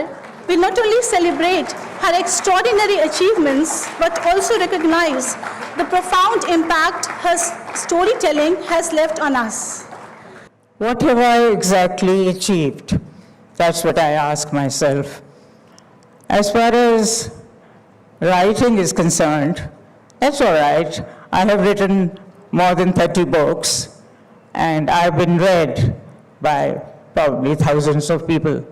we not only celebrate her extraordinary achievements, but also recognize the profound impact her storytelling has left on us. What have I exactly achieved? That's what I ask myself. As far as writing is concerned, that's all right. I have written more than 30 books, and I've been read by probably thousands of people.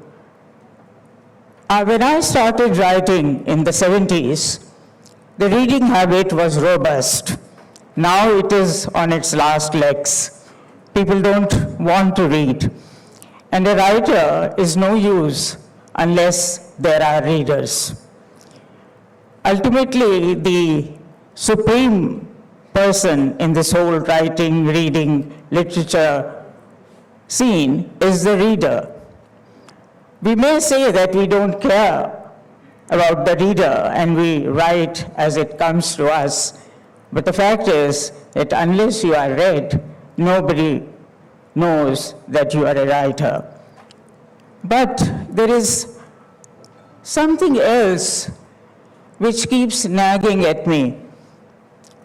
When I started writing in the 70s, the reading habit was robust. Now it is on its last legs. People don't want to read. And a writer is no use unless there are readers. Ultimately, the supreme person in this whole writing, reading, literature scene is the reader. We may say that we don't care about the reader and we write as it comes to us, but the fact is that unless you are read, nobody knows that you are a writer. But there is something else which keeps nagging at me.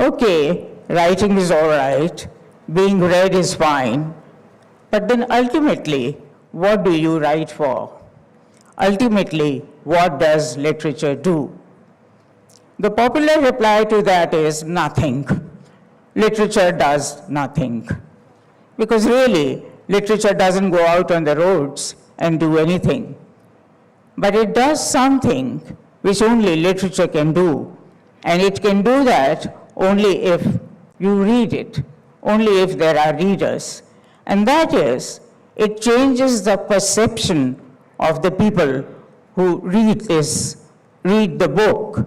Okay, writing is all right, being read is fine, but then ultimately, what do you write for? Ultimately, what does literature do? The popular reply to that is nothing. Literature does nothing. Because really, literature doesn't go out on the roads and do anything. But it does something which only literature can do. And it can do that only if you read it, only if there are readers. And that is, it changes the perception of the people who read the book.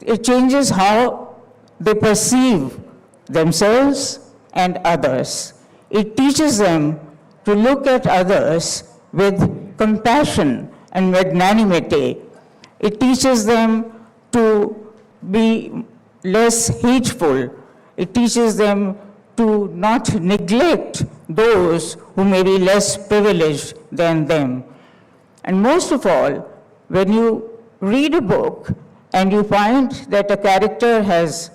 It changes how they perceive themselves and others. It teaches them to look at others with compassion and magnanimity. It teaches them to be less hateful. It teaches them to not neglect those who may be less privileged than them. And most of all, when you read a book and you find that a character has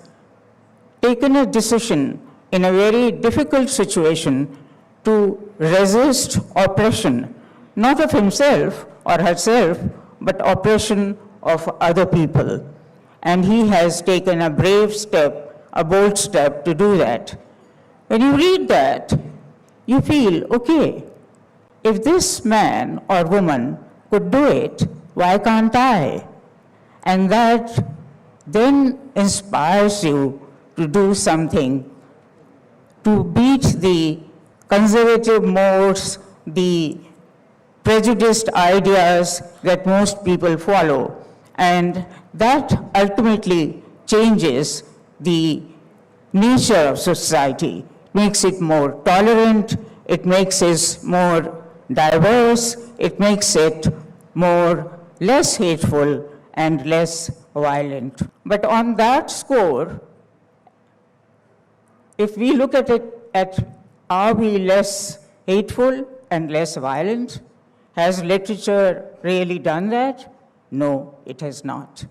taken a decision in a very difficult situation to resist oppression, not of himself or herself, but oppression of other people. And he has taken a brave step, a bold step to do that. When you read that, you feel, okay, if this man or woman could do it, why can't I? And that then inspires you to do something, to beat the conservative modes, the prejudiced ideas that most people follow. And that ultimately changes the nature of society, makes it more tolerant, it makes it more diverse, it makes it less hateful and less violent. But on that score, if we look at it, are we less hateful and less violent? Has literature really done that? No, it has not.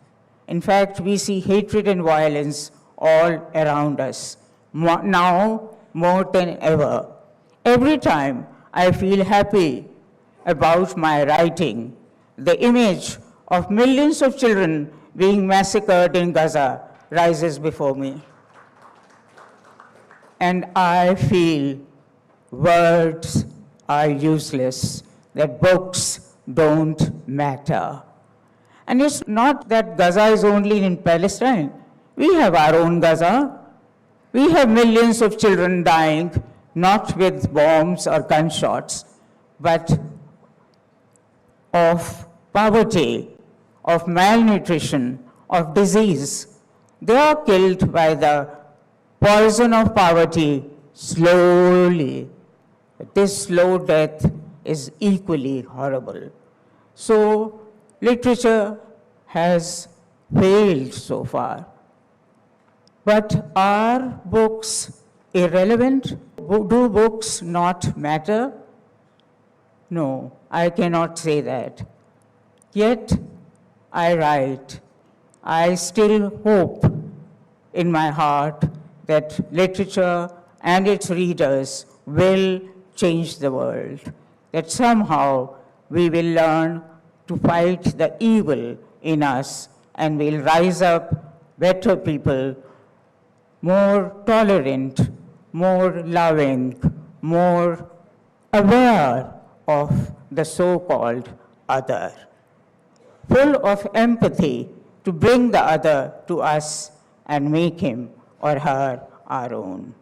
In fact, we see hatred and violence all around us, now more than ever. Every time I feel happy about my writing, the image of millions of children being massacred in Gaza rises before me. And I feel words are useless, that books don't matter. And it's not that Gaza is only in Palestine. We have our own Gaza. We have millions of children dying, not with bombs or gunshots, but of poverty, of malnutrition, of disease. They are killed by the poison of poverty slowly. This slow death is equally horrible. So literature has failed so far. But are books irrelevant? Do books not matter? No, I cannot say that. Yet I write. I still hope in my heart that literature and its readers will change the world, that somehow we will learn to fight the evil in us and will rise up better people, more tolerant, more loving, more aware of the so-called other, full of empathy to bring the other to us and make him or her our own.